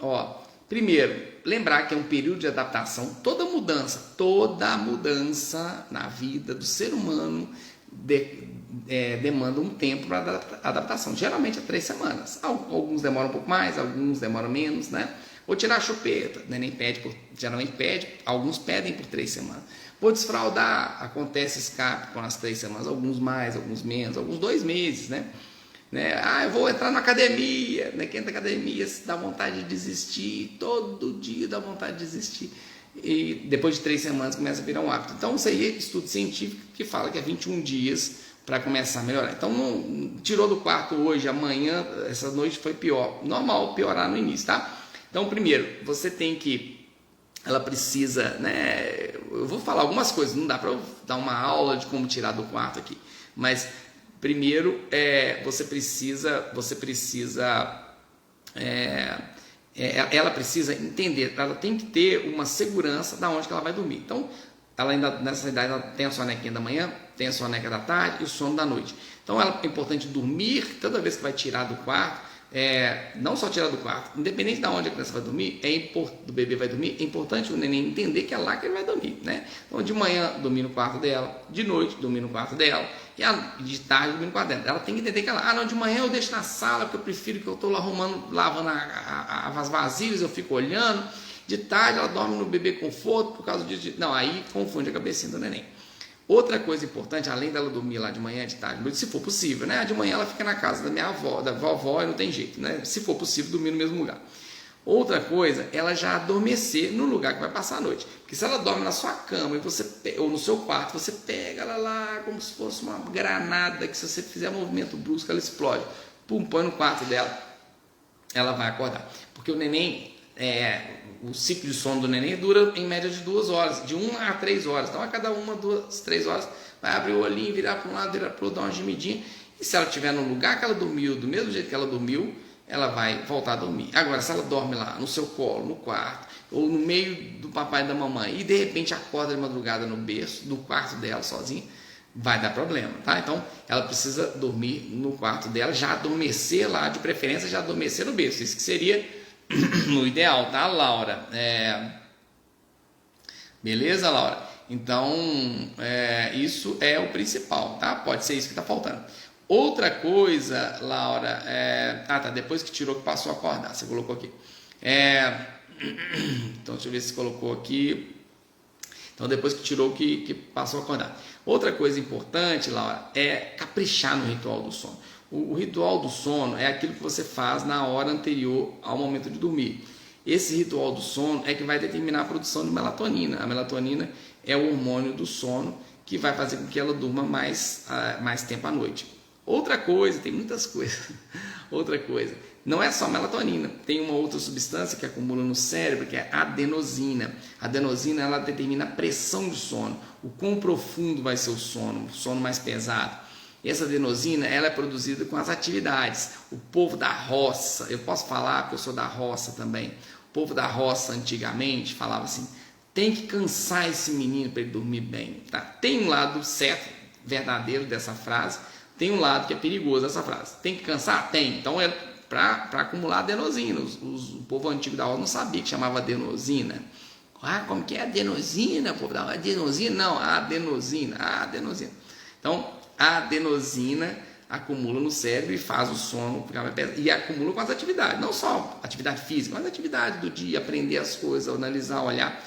Primeiro, lembrar que é um período de adaptação. Toda mudança na vida do ser humano demanda um tempo para adaptação. Geralmente é 3 semanas. Alguns demoram um pouco mais, alguns demoram menos, né? Vou tirar a chupeta, neném geralmente pede, alguns pedem por 3 semanas. Vou desfraldar, acontece escape com as 3 semanas, alguns mais, alguns menos, alguns 2 meses, né? Eu vou entrar na academia, né? Quem entra na academia dá vontade de desistir, todo dia dá vontade de desistir. E depois de 3 semanas começa a virar um hábito. Então, isso aí é estudo científico que fala que é 21 dias para começar a melhorar. Então, não tirou do quarto hoje, amanhã, essa noite foi pior. Normal piorar no início, tá? Então, primeiro, você tem que... Ela precisa, né? Eu vou falar algumas coisas, não dá para eu dar uma aula de como tirar do quarto aqui. Mas, primeiro, ela precisa entender, ela tem que ter uma segurança da onde que ela vai dormir. Então, ela ainda nessa idade ela tem a sonequinha da manhã, tem a soneca da tarde e o sono da noite. Então, é importante dormir toda vez que vai tirar do quarto. Não só tirar do quarto, independente de onde a criança vai dormir, do bebê vai dormir, é importante o neném entender que é lá que ele vai dormir, né? Então, de manhã, dormir no quarto dela, de noite, dormir no quarto dela, e de tarde, dormir no quarto dela. Ela tem que entender que de manhã eu deixo na sala, porque eu prefiro que eu estou lá lavando as vasilhas, eu fico olhando. De tarde, ela dorme no bebê conforto, por causa disso. Não, aí confunde a cabecinha do neném. Outra coisa importante, além dela dormir lá de manhã, de tarde, de noite, se for possível, né? De manhã ela fica na casa da minha avó, da vovó, e não tem jeito, né? Se for possível, dormir no mesmo lugar. Outra coisa, ela já adormecer no lugar que vai passar a noite. Porque se ela dorme na sua cama ou no seu quarto, você pega ela lá como se fosse uma granada, que se você fizer um movimento brusco, ela explode. Pum, põe no quarto dela, ela vai acordar. Porque o neném, o ciclo de sono do neném dura em média de 2 horas, de 1 a 3 horas. Então, a cada 1, 2, 3 horas, vai abrir o olhinho, virar para um lado, virar para o outro, dar uma gemidinha. E se ela estiver no lugar que ela dormiu, do mesmo jeito que ela dormiu, ela vai voltar a dormir. Agora, se ela dorme lá no seu colo, no quarto, ou no meio do papai e da mamãe, e de repente acorda de madrugada no berço, no quarto dela sozinha, vai dar problema, tá? Então, ela precisa dormir no quarto dela, já adormecer lá, de preferência já adormecer no berço. Isso que seria no ideal, tá, Laura? Beleza, Laura? Então, isso é o principal, tá? Pode ser isso que está faltando. Outra coisa, Laura, tá, depois que tirou, que passou a acordar, você colocou aqui. Então, deixa eu ver se colocou aqui. Então, depois que tirou, que passou a acordar. Outra coisa importante, Laura, é caprichar no ritual do sono. O ritual do sono é aquilo que você faz na hora anterior ao momento de dormir. Esse ritual do sono é que vai determinar a produção de melatonina. A melatonina é o hormônio do sono que vai fazer com que ela durma mais tempo à noite. Outra coisa, tem muitas coisas. Outra coisa, não é só melatonina, tem uma outra substância que acumula no cérebro, que é a adenosina. A adenosina, ela determina a pressão do sono, o quão profundo vai ser o sono mais pesado. Essa adenosina, ela é produzida com as atividades. O povo da roça, eu posso falar porque eu sou da roça também. O povo da roça antigamente falava assim: tem que cansar esse menino para ele dormir bem. Tá? Tem um lado certo, verdadeiro dessa frase, tem um lado que é perigoso dessa frase. Tem que cansar? Tem. Então é para acumular adenosina. O povo antigo da roça não sabia que chamava adenosina. Como que é adenosina? O povo da roça, adenosina? Não, a adenosina. Então, a adenosina acumula no cérebro e faz o sono ficar mais pesado. E acumula com as atividades, não só atividade física, mas atividade do dia, aprender as coisas, analisar, olhar.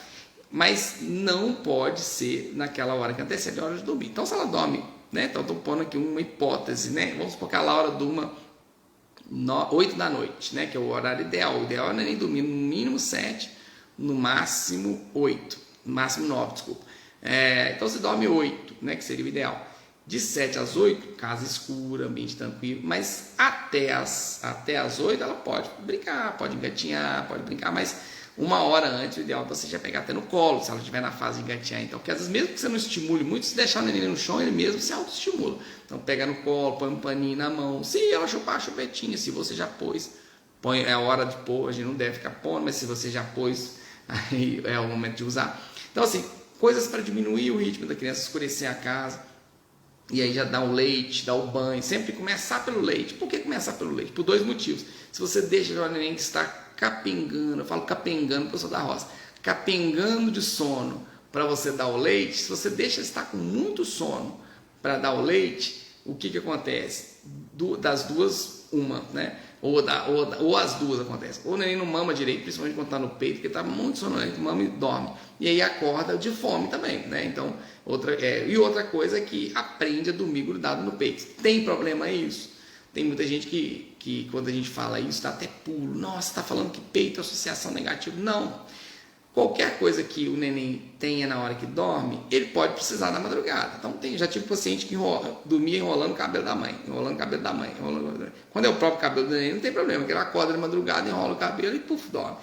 Mas não pode ser naquela hora que antecede a hora de dormir. Então, se ela dorme, né? Então, estou pondo aqui uma hipótese, né? Vamos supor que a Laura durma 8 da noite, né? Que é o horário ideal. O ideal não é nem dormir, no mínimo 7, no máximo 8, no máximo 9, desculpa. Então, você dorme 8, né? Que seria o ideal. De 7 às 8, casa escura, ambiente tranquilo, mas até as 8 ela pode brincar, pode engatinhar, pode brincar, mas 1 hora antes, o ideal é você já pegar até no colo, se ela estiver na fase de engatinhar. Então, porque às vezes, mesmo que você não estimule muito, se deixar o neném no chão, ele mesmo se autoestimula. Então, pega no colo, põe um paninho na mão. Se ela chupar a chupetinha, se você já pôs, é a hora de pôr, a gente não deve ficar pondo, mas se você já pôs, aí é o momento de usar. Então, assim, coisas para diminuir o ritmo da criança, escurecer a casa. E aí já dá o leite, dá o banho, sempre começar pelo leite. Por que começar pelo leite? Por 2 motivos. Se você deixa o neném que está capengando, eu falo capengando porque eu sou da roça, capengando de sono para você dar o leite, se você deixa ele estar com muito sono para dar o leite, o que acontece? Das duas, uma, né? Ou as duas acontecem. Ou o neném não mama direito, principalmente quando está no peito, porque está muito sonolento, mama e dorme. E aí acorda de fome também, né? Então, outra coisa é que aprende a dormir grudado no peito. Tem problema isso? Tem muita gente que quando a gente fala isso, dá até pulo. Nossa, está falando que peito é associação negativa. Não. Qualquer coisa que o neném tenha na hora que dorme, ele pode precisar na madrugada. Então, já tive paciente que dormia enrolando o cabelo da mãe. Quando é o próprio cabelo do neném, não tem problema, porque ele acorda de madrugada, enrola o cabelo e puf, dorme.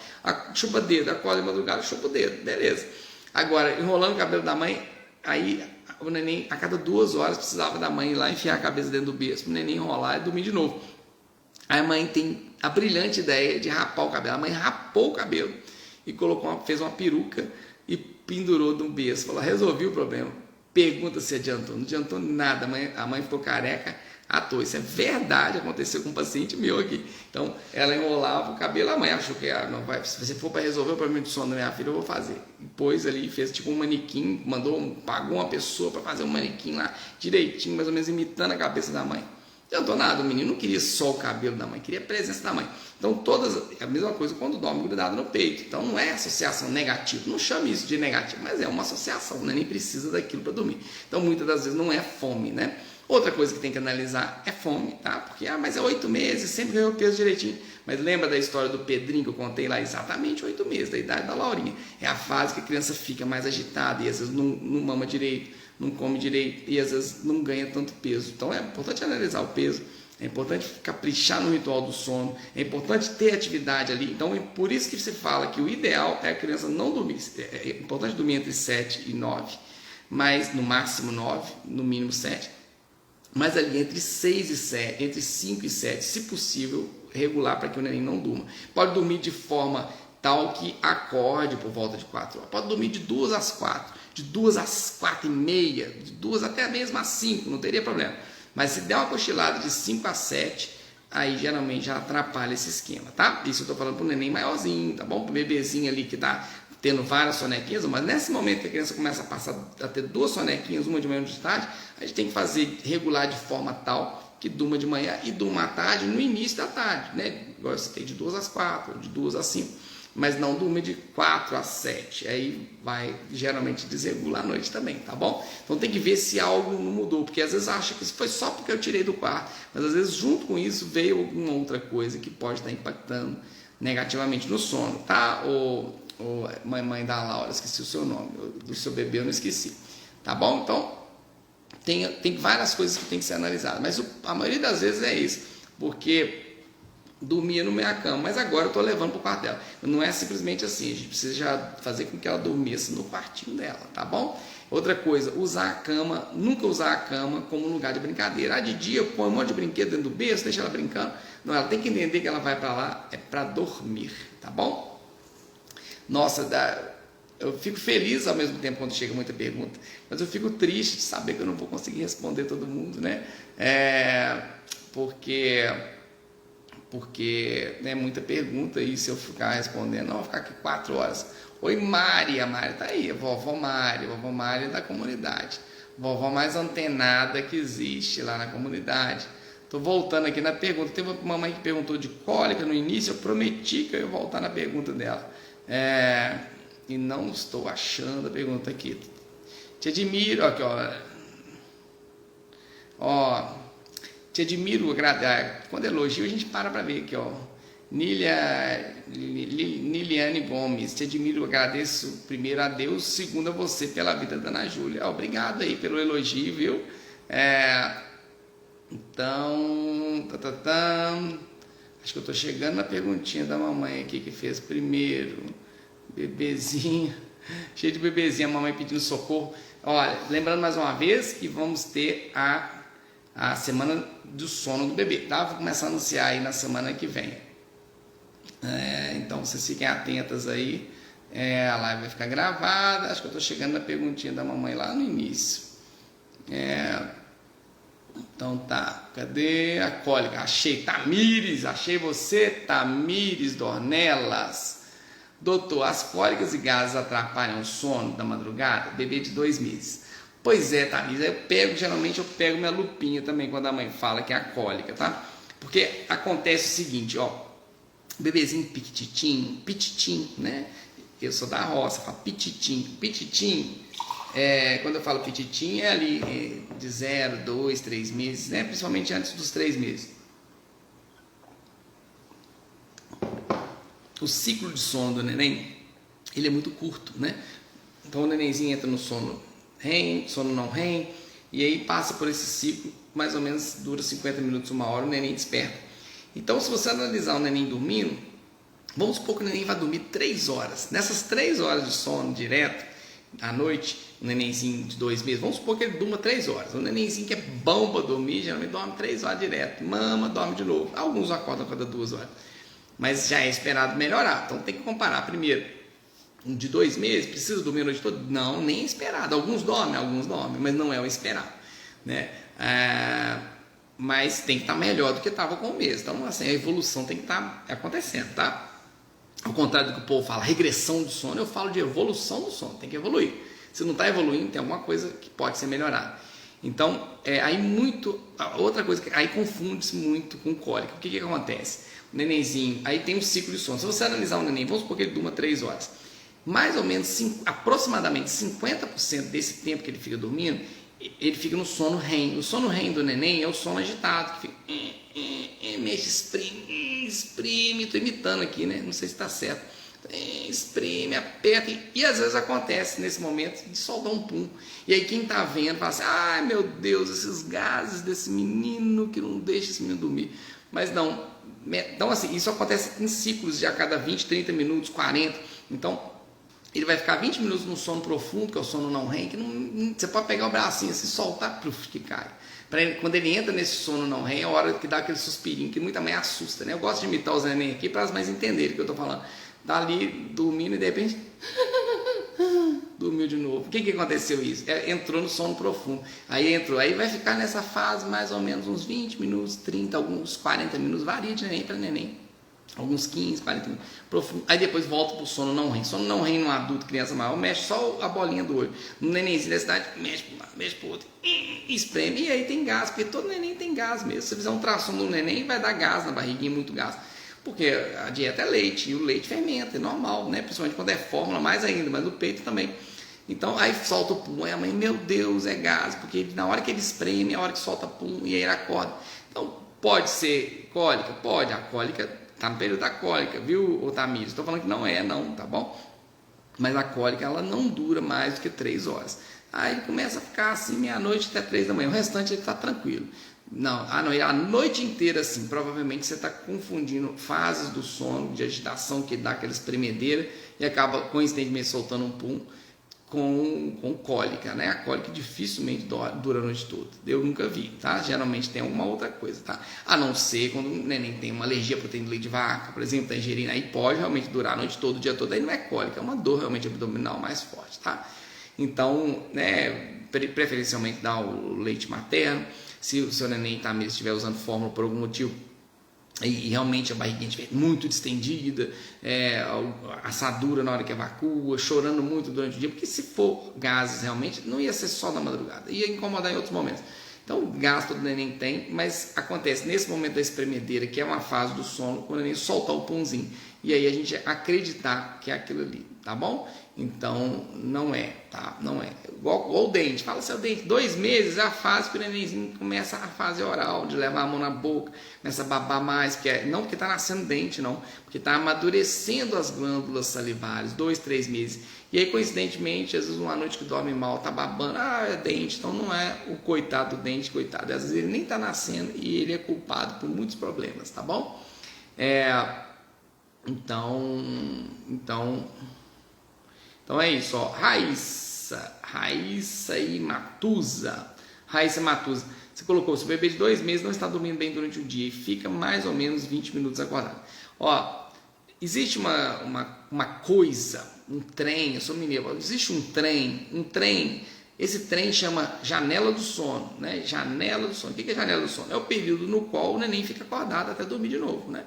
Chupa dedo, acorda de madrugada, chupa o dedo, beleza. Agora, enrolando o cabelo da mãe, aí o neném, a cada 2 horas, precisava da mãe ir lá enfiar a cabeça dentro do berço, o neném enrolar e dormir de novo. Aí a mãe tem a brilhante ideia de rapar o cabelo. A mãe rapou o cabelo e fez uma peruca e pendurou no berço. Falou, resolvi o problema. Pergunta se adiantou. Não adiantou nada. A mãe ficou careca à toa. Isso é verdade, aconteceu com um paciente meu aqui. Então, ela enrolava o cabelo, a mãe achou que não vai, se você for para resolver o problema de sono da minha filha, eu vou fazer. E pôs ali, fez tipo um manequim, pagou uma pessoa para fazer um manequim lá, direitinho, mais ou menos imitando a cabeça da mãe. Não adiantou nada, o menino não queria só o cabelo da mãe, queria a presença da mãe. Então, a mesma coisa quando dorme grudado no peito. Então, não é associação negativa, não chame isso de negativo, mas é uma associação, né? Nem precisa daquilo para dormir. Então, muitas das vezes não é fome, né? Outra coisa que tem que analisar é fome, tá? Porque, mas é 8 meses, sempre ganhou peso direitinho. Mas lembra da história do Pedrinho que eu contei lá? Exatamente 8 meses, da idade da Laurinha. É a fase que a criança fica mais agitada e às vezes não mama direito, não come direito e às vezes não ganha tanto peso. Então é importante analisar o peso, É importante caprichar no ritual do sono, é importante ter atividade ali. Então, é por isso que você fala que o ideal é a criança não dormir. É importante dormir entre 7 e 9, mas no máximo 9, no mínimo 7. Mas ali entre 6 e 7, entre 5 e 7, se possível, regular para que o neném não durma. Pode dormir de forma tal que acorde por volta de 4 horas. Pode dormir de 2 às 4, de 2 às 4 e meia, de 2 até mesmo às 5, não teria problema. Mas se der uma cochilada de 5 a 7, aí geralmente já atrapalha esse esquema, tá? Isso eu estou falando para o neném maiorzinho, tá bom? Para o bebezinho ali que está tendo várias sonequinhas, mas nesse momento que a criança começa a passar a ter 2 sonequinhas, uma de manhã e uma de tarde, a gente tem que fazer regular de forma tal que durma de manhã e durma à tarde no início da tarde, né? Igual eu citei, de 2 às 4, de 2 às 5. Mas não durma de 4 a 7, aí vai geralmente desregular à noite também, tá bom? Então tem que ver se algo não mudou, porque às vezes acha que isso foi só porque eu tirei do quarto, mas às vezes junto com isso veio alguma outra coisa que pode estar impactando negativamente no sono, tá? Ou mãe da Laura, esqueci o seu nome, do seu bebê eu não esqueci, tá bom? Então tem várias coisas que tem que ser analisadas, mas a maioria das vezes é isso, porque dormia no meio da cama, mas agora eu estou levando para o quarto dela. Não é simplesmente assim, a gente precisa já fazer com que ela dormisse no quartinho dela, tá bom? Outra coisa, usar a cama, nunca usar a cama como lugar de brincadeira. De dia eu ponho um monte de brinquedo dentro do berço, deixa ela brincando. Não, ela tem que entender que ela vai para lá, é para dormir, tá bom? Nossa, eu fico feliz ao mesmo tempo quando chega muita pergunta, mas eu fico triste de saber que eu não vou conseguir responder todo mundo, né? Porque é muita pergunta e se eu ficar respondendo, não, vou ficar aqui 4 horas. Oi Mari, a Mari tá aí, vovó Mari da comunidade, vovó mais antenada que existe lá na comunidade. Tô voltando aqui na pergunta, teve uma mamãe que perguntou de cólica no início, eu prometi que eu ia voltar na pergunta dela, e não estou achando a pergunta aqui. Te admiro, aqui ó, te admiro, quando elogio a gente para ver aqui, ó. Niliane Gomes, te admiro, agradeço primeiro a Deus, segundo a você pela vida da Ana Júlia. Obrigado aí pelo elogio, viu? Então, acho que eu tô chegando na perguntinha da mamãe aqui que fez primeiro. Bebezinho, cheio de bebezinha, a mamãe pedindo socorro. Olha, lembrando mais uma vez que vamos ter a semana do sono do bebê, tá? Vou começar a anunciar aí na semana que vem. Então vocês fiquem atentas aí. A live vai ficar gravada. Acho que eu tô chegando na perguntinha da mamãe lá no início. Então tá, cadê a cólica? Achei, Tamires, achei você, Tamires Dornelas. Doutor, as cólicas e gases atrapalham o sono da madrugada? Bebê de 2 meses. Pois é, Tamires, geralmente eu pego minha lupinha também quando a mãe fala que é a cólica, tá? Porque acontece o seguinte, ó, bebezinho pititim, né? Eu sou da roça, falo pititim, quando eu falo pititim é ali de 0, 2, 3 meses, né? Principalmente antes dos 3 meses. O ciclo de sono do neném, ele é muito curto, né? Então o nenenzinho entra no sono REM, sono não REM, e aí passa por esse ciclo, mais ou menos dura 50 minutos, 1 hora, o neném desperta. Então, se você analisar o neném dormindo, vamos supor que o neném vai dormir 3 horas. Nessas 3 horas de sono direto, à noite, o nenenzinho de 2 meses, vamos supor que ele durma 3 horas. O nenenzinho que é bom para dormir, geralmente dorme 3 horas direto, mama, dorme de novo. Alguns acordam a cada 2 horas. Mas já é esperado melhorar, então tem que comparar primeiro. Um de 2 meses, precisa dormir a noite toda? Não, nem é esperado. Alguns dormem, mas não é o esperado, né? Mas tem que estar melhor do que estava com o mês. Então, assim, a evolução tem que estar acontecendo, tá? Ao contrário do que o povo fala, regressão do sono, eu falo de evolução do sono, tem que evoluir. Se não está evoluindo, tem alguma coisa que pode ser melhorada. Então, outra coisa, aí confunde-se muito com cólica. O que acontece? O nenenzinho, aí tem um ciclo de sono. Se você analisar o neném, vamos supor que ele durma 3 horas. Mais ou menos, aproximadamente 50% desse tempo que ele fica dormindo, ele fica no sono REM. O sono REM do neném é o sono agitado, que fica, mexe, espreme, estou imitando aqui, né? Não sei se está certo. espreme, aperta, e às vezes acontece nesse momento de soltar um pum. E aí quem tá vendo fala assim, ai meu Deus, esses gases desse menino que não deixa esse menino dormir. Mas não, então assim, isso acontece em ciclos de a cada 20, 30 minutos, 40. Então ele vai ficar 20 minutos no sono profundo, que é o sono não REM, que não, você pode pegar o bracinho assim, soltar, pluf, que cai. Quando ele entra nesse sono não REM, é a hora que dá aquele suspirinho, que muita mãe assusta, né? Eu gosto de imitar os neném aqui para as mães entenderem o que eu tô falando. Tá ali dormindo e de repente dormiu de novo. O que aconteceu isso? Entrou no sono profundo. Aí entrou, aí vai ficar nessa fase mais ou menos uns 20 minutos, 30, alguns 40 minutos, varia de neném para neném. Alguns 15, 40 minutos. Profundo. Aí depois volta pro sono não REM. Sono não REM no adulto, criança maior, mexe só a bolinha do olho. No nenenzinho da cidade, mexe para um lado, mexe pro outro, espreme. E aí tem gás, porque todo neném tem gás mesmo. Se você fizer um ultrassom no neném, vai dar gás na barriguinha, muito gás. Porque a dieta é leite, e o leite fermenta, é normal, né? Principalmente quando é fórmula, mais ainda, mas no peito também. Então aí solta o pum, aí a mãe, meu Deus, é gás, porque na hora que ele espreme, é a hora que solta pum, e aí ele acorda. Então pode ser cólica? Pode, a cólica está no período da cólica, viu, Otamiris? Estou falando que não é, não, tá bom? Mas a cólica, ela não dura mais do que 3 horas. Aí ele começa a ficar assim, meia-noite até 3 da manhã, o restante ele está tranquilo. Não, a noite inteira assim, provavelmente você está confundindo fases do sono, de agitação, que dá aquela espremedeira e acaba coincidentemente soltando um pum com cólica, né? A cólica dificilmente dura a noite toda. Eu nunca vi, tá? Geralmente tem alguma outra coisa, tá? A não ser quando o neném tem uma alergia à proteína de leite de vaca, por exemplo, tangerina, aí pode realmente durar a noite toda, o dia todo, aí não é cólica, é uma dor realmente abdominal mais forte, tá? Então, né, preferencialmente dá o leite materno. Se o seu neném estiver usando fórmula por algum motivo e realmente a barriguinha estiver muito distendida, assadura na hora que evacua, chorando muito durante o dia, porque se for gases realmente, não ia ser só na madrugada, ia incomodar em outros momentos. Então o gás todo neném tem, mas acontece nesse momento da espremedeira, que é uma fase do sono, quando o neném soltar o punzinho, e aí a gente acreditar que é aquilo ali, tá bom? Então não é, tá? Não é. Igual o dente, fala seu dente, 2 meses é a fase que o nenenzinho começa a fase oral, de levar a mão na boca, começa a babar mais, não porque está nascendo dente, não, porque está amadurecendo as glândulas salivares, 2, 3 meses. E aí, coincidentemente, às vezes uma noite que dorme mal, tá babando, é dente, então não é o coitado do dente, coitado, às vezes ele nem está nascendo e ele é culpado por muitos problemas, tá bom? Então é isso, ó. Raíssa e Matusa. Raíssa Matusa. Você colocou, se o bebê de 2 meses não está dormindo bem durante o dia e fica mais ou menos 20 minutos acordado. Ó, existe uma coisa, um trem, eu sou mineiro, existe um trem, esse trem chama janela do sono, né? Janela do sono. O que é janela do sono? É o período no qual o neném fica acordado até dormir de novo, né?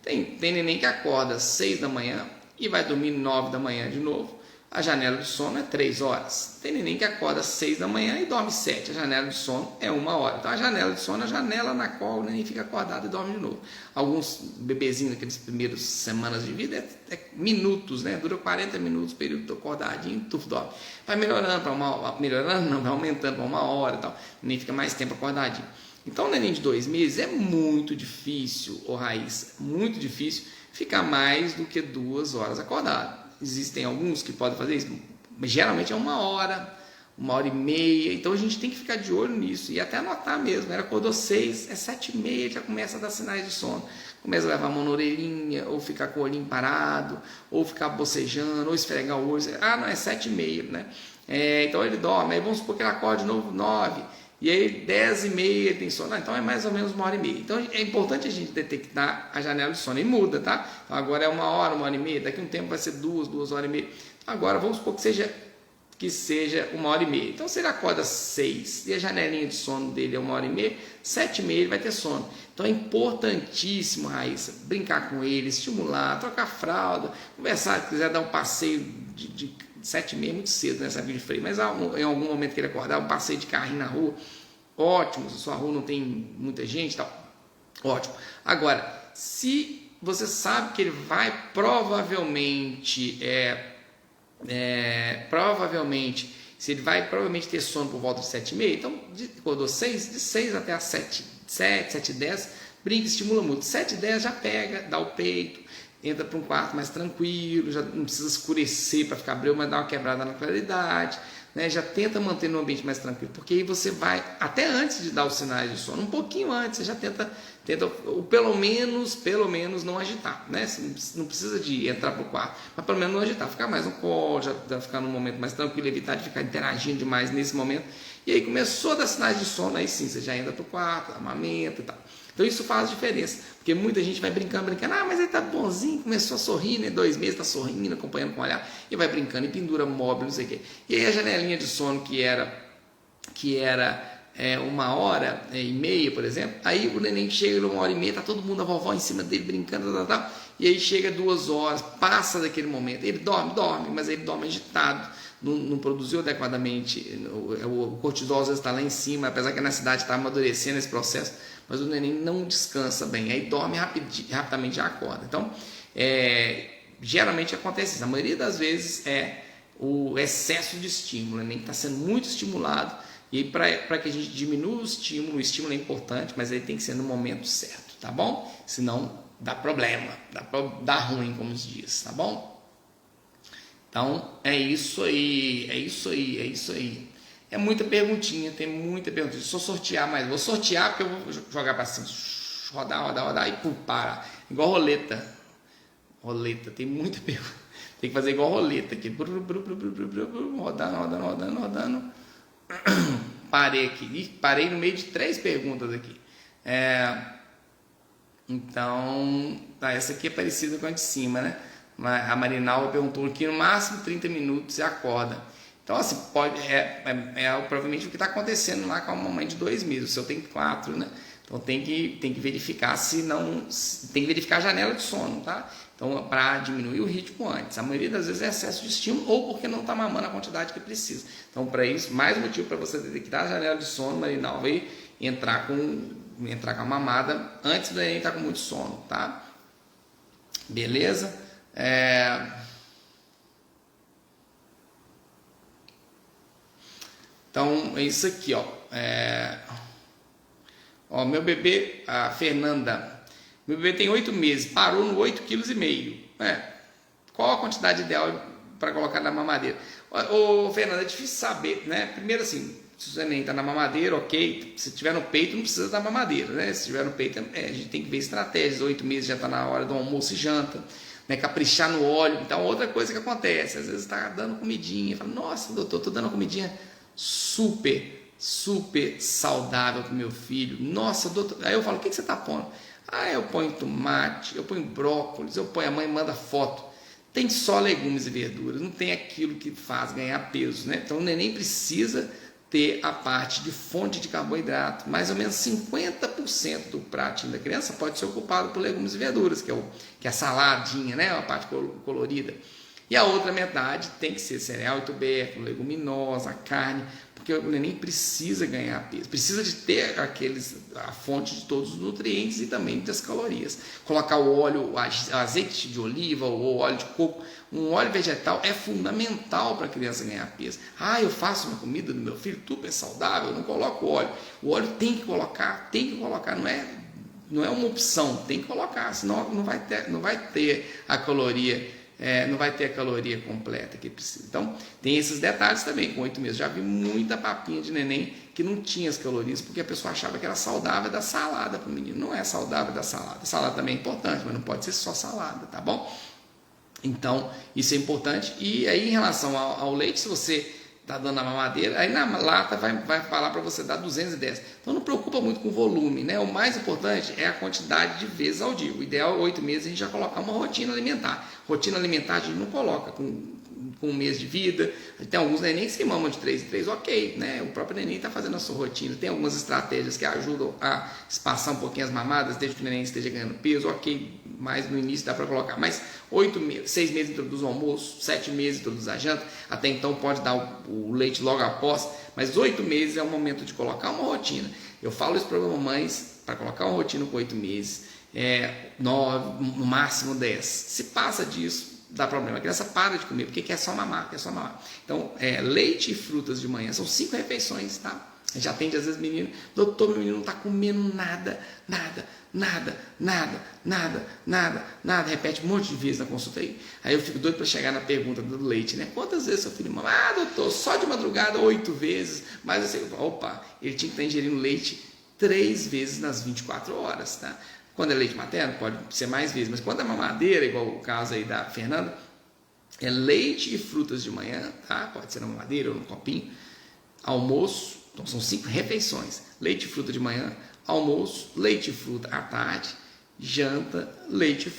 Tem neném que acorda às 6 da manhã e vai dormir 9 da manhã de novo. A janela de sono é 3 horas. Tem neném que acorda às 6 da manhã e dorme 7. A janela de sono é 1 hora. Então a janela de sono é a janela na qual o neném fica acordado e dorme de novo. Alguns bebezinhos naqueles primeiros semanas de vida é minutos, né? Dura 40 minutos o período do acordadinho, tu dorme. Vai melhorando para vai aumentando para 1 hora e tal. O neném fica mais tempo acordadinho. Então o neném de 2 meses é muito difícil, Raíssa, muito difícil ficar mais do que 2 horas acordado. Existem alguns que podem fazer isso, mas geralmente é 1 hora, 1 hora e meia. Então a gente tem que ficar de olho nisso e até anotar mesmo. Ela acordou 6, 7h30, já começa a dar sinais de sono. Começa a levar a mão na orelhinha, ou ficar com o olhinho parado, ou ficar bocejando, ou esfregar o olho. Não, é 7h30, né? Então ele dorme. Aí vamos supor que ele acorde de novo 9. E aí 10h30 tem sono, então é mais ou menos 1 hora e meia. Então é importante a gente detectar a janela de sono e muda, tá? Então agora é 1 hora, 1 hora e meia, daqui a um tempo vai ser 2 horas e meia. Agora vamos supor que seja 1 hora e meia. Então se ele acorda 6 e a janelinha de sono dele é 1 hora e meia, 7h30 ele vai ter sono. Então é importantíssimo, Raíssa, brincar com ele, estimular, trocar fralda, conversar, se quiser dar um passeio de 7h30 é muito cedo, né, sabe, de freio, mas em algum momento que ele acordar, um passeio de carrinho na rua, ótimo, se a sua rua não tem muita gente, tal, ótimo. Agora, se você sabe que ele vai provavelmente se ele vai provavelmente ter sono por volta de 7h30, então acordou 6, de 6 até as 7h10, brinca, estimula muito. 7h10 já pega, dá o peito, entra para um quarto mais tranquilo, já não precisa escurecer para ficar breu, mas dá uma quebrada na claridade, né? Já tenta manter no ambiente mais tranquilo, porque aí você vai, até antes de dar os sinais de sono, um pouquinho antes, você já tenta pelo menos não agitar, né? Você não precisa de entrar para o quarto, mas pelo menos não agitar, ficar mais no colo, já ficar num momento mais tranquilo, evitar de ficar interagindo demais nesse momento. E aí começou a dar sinais de sono, aí sim, você já entra para o quarto, amamenta e tal. Então isso faz diferença, porque muita gente vai brincando, mas ele tá bonzinho, começou a sorrir, né? 2 meses tá sorrindo, acompanhando com o olhar, e vai brincando, e pendura móvel, não sei o quê. E aí a janelinha de sono que era 1h30, por exemplo, aí o neném chega 1h30, tá todo mundo, a vovó em cima dele brincando, e aí chega 2 horas, passa daquele momento, ele dorme, mas ele dorme agitado, não produziu adequadamente, o cortisol às vezes está lá em cima, apesar que na cidade está amadurecendo esse processo, mas o neném não descansa bem, aí dorme rapidamente já acorda. Então, geralmente acontece isso, a maioria das vezes é o excesso de estímulo, o neném está sendo muito estimulado, e para que a gente diminua o estímulo é importante, mas ele tem que ser no momento certo, tá bom? Senão dá problema, dá ruim, como se diz, tá bom? Então, é isso aí. É muita perguntinha, tem muita perguntinha. Se eu sortear mais, vou sortear porque eu vou jogar para cima, rodar e para. Igual roleta, tem muita pergunta. Tem que fazer igual roleta aqui, rodando. Parei aqui, parei no meio de 3 perguntas aqui. Então, essa aqui é parecida com a de cima, né? A Marinalva perguntou que no máximo 30 minutos você acorda. Então, assim, provavelmente o que está acontecendo lá com a mamãe de 2 meses. O seu tem 4, né? Então tem que verificar tem que verificar a janela de sono, tá? Então, para diminuir o ritmo antes. A maioria das vezes é excesso de estímulo ou porque não está mamando a quantidade que precisa. Então, para isso, mais motivo para você detectar a janela de sono, Marinalva, e entrar com a mamada antes do neném estar com muito sono, tá? Beleza? Então, é isso aqui, ó. Meu bebê, a Fernanda, meu bebê tem 8 meses, parou no 8,5 kg. Qual a quantidade ideal para colocar na mamadeira? Fernanda, é difícil saber, né? Primeiro assim, se o neném está na mamadeira, ok. Se tiver no peito, não precisa da mamadeira, né? Se tiver no peito, a gente tem que ver estratégias. 8 meses já está na hora do almoço e janta, né? Caprichar no óleo. Então, outra coisa que acontece, às vezes está dando comidinha, fala, nossa, doutor, estou dando uma comidinha super saudável para o meu filho. Nossa, doutor. Aí eu falo, o que você está pondo? Eu ponho tomate, eu ponho brócolis, a mãe manda foto. Tem só legumes e verduras, não tem aquilo que faz ganhar peso, né? Então o neném precisa ter a parte de fonte de carboidrato. Mais ou menos 50% do pratinho da criança pode ser ocupado por legumes e verduras, que é a saladinha, né? A parte colorida. E a outra metade tem que ser cereal e tubérculo, leguminosa, carne, porque o neném precisa ganhar peso, precisa de ter a fonte de todos os nutrientes e também das calorias. Colocar o óleo, o azeite de oliva ou óleo de coco, um óleo vegetal é fundamental para a criança ganhar peso. Eu faço uma comida do meu filho super saudável, eu não coloco óleo. O óleo tem que colocar, não é uma opção, tem que colocar, senão não vai ter a caloria. Não vai ter a caloria completa que precisa. Então, tem esses detalhes também. Com 8 meses, já vi muita papinha de neném que não tinha as calorias, porque a pessoa achava que era saudável da salada para o menino. Não é saudável da salada. A salada também é importante, mas não pode ser só salada, tá bom? Então, isso é importante. E aí, em relação ao leite, se você está dando a mamadeira, aí na lata vai falar para você dar 210. Então, não preocupa muito com o volume, né? O mais importante é a quantidade de vezes ao dia. O ideal é 8 meses a gente já colocar uma rotina alimentar. Rotina alimentar a gente não coloca com 1 mês de vida. Tem alguns nenéns que mamam de 3 em 3, ok, né? O próprio neném está fazendo a sua rotina. Tem algumas estratégias que ajudam a espaçar um pouquinho as mamadas, desde que o neném esteja ganhando peso, ok, mas no início dá para colocar. Mas 6 meses introduz o almoço, 7 meses introduz a janta, até então pode dar o leite logo após, mas 8 meses é o momento de colocar uma rotina. Eu falo isso para as mamães, para colocar uma rotina com 8 meses, 9, no máximo 10. Se passa disso, dá problema. A criança para de comer, porque quer só mamar. Então, leite e frutas de manhã são 5 refeições, tá? A gente atende às vezes menino, doutor, meu menino não está comendo nada, nada, repete um monte de vezes na consulta aí. Aí eu fico doido para chegar na pergunta do leite, né? Quantas vezes seu filho mama? Ah, doutor, só de madrugada 8 vezes, mas eu sei, opa, ele tinha que estar ingerindo leite 3 vezes nas 24 horas, tá? Quando é leite materno, pode ser mais vezes, mas quando é mamadeira, igual o caso aí da Fernanda, é leite e frutas de manhã, tá? Pode ser na mamadeira ou no copinho, almoço. Então são 5 refeições: leite e fruta de manhã, almoço, leite e fruta à tarde, janta, leite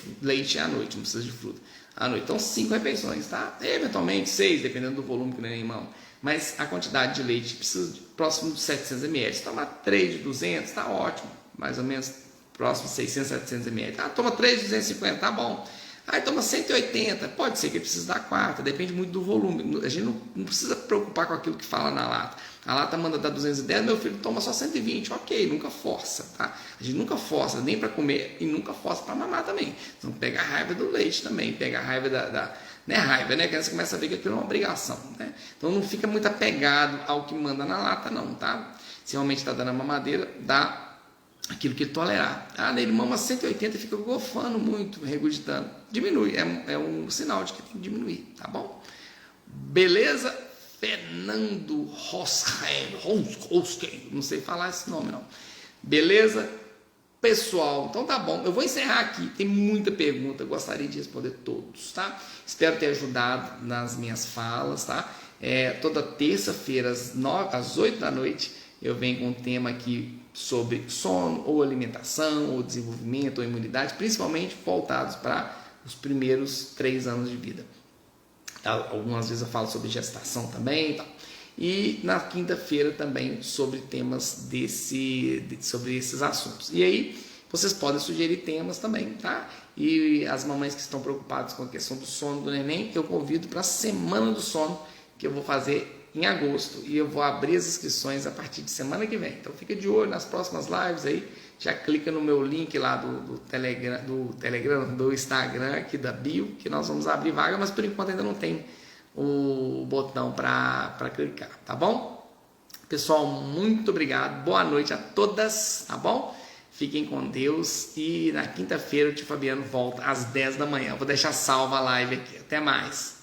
à noite, não precisa de fruta à noite. Então 5 refeições, tá? Eventualmente 6, dependendo do volume que o neném mama. Mas a quantidade de leite precisa de próximo de 700 ml. Se tomar 3 de 200, tá ótimo. Mais ou menos próximo de 600, 700 ml. Ah, toma 3 de 250, tá bom. Aí toma 180, pode ser que ele precise dar 4, depende muito do volume. A gente não precisa preocupar com aquilo que fala na lata. A lata manda dar 210, meu filho toma só 120, ok, nunca força, tá? A gente nunca força nem para comer e nunca força para mamar também. Então pega a raiva do leite também, pega a raiva não é raiva, né? Que você começa a ver que aquilo é uma obrigação, né? Então não fica muito apegado ao que manda na lata não, tá? Se realmente está dando a mamadeira, dá aquilo que ele tolerar. Ah, ele mama 180 e fica gofando muito, regurgitando. Diminui, é um sinal de que tem que diminuir, tá bom? Beleza? Fernando Rosken, não sei falar esse nome não. Beleza? Pessoal, então tá bom, eu vou encerrar aqui, tem muita pergunta, gostaria de responder todos, tá? Espero ter ajudado nas minhas falas, tá? Toda terça-feira às 8 da noite eu venho com um tema aqui sobre sono, ou alimentação, ou desenvolvimento, ou imunidade, principalmente voltados para os primeiros 3 anos de vida. Algumas vezes eu falo sobre gestação também, tá? E na quinta-feira também sobre temas sobre esses assuntos. E aí vocês podem sugerir temas também, tá? E as mamães que estão preocupadas com a questão do sono do neném, eu convido para a Semana do Sono, que eu vou fazer em agosto, e eu vou abrir as inscrições a partir de semana que vem. Então fica de olho nas próximas lives aí, já clica no meu link lá do Telegram, do Instagram aqui da bio, que nós vamos abrir vaga, mas por enquanto ainda não tem o botão para clicar, tá bom? Pessoal, muito obrigado, boa noite a todas, tá bom? Fiquem com Deus e na quinta-feira o tio Fabiano volta às 10 da manhã. Vou deixar salva a live aqui. Até mais.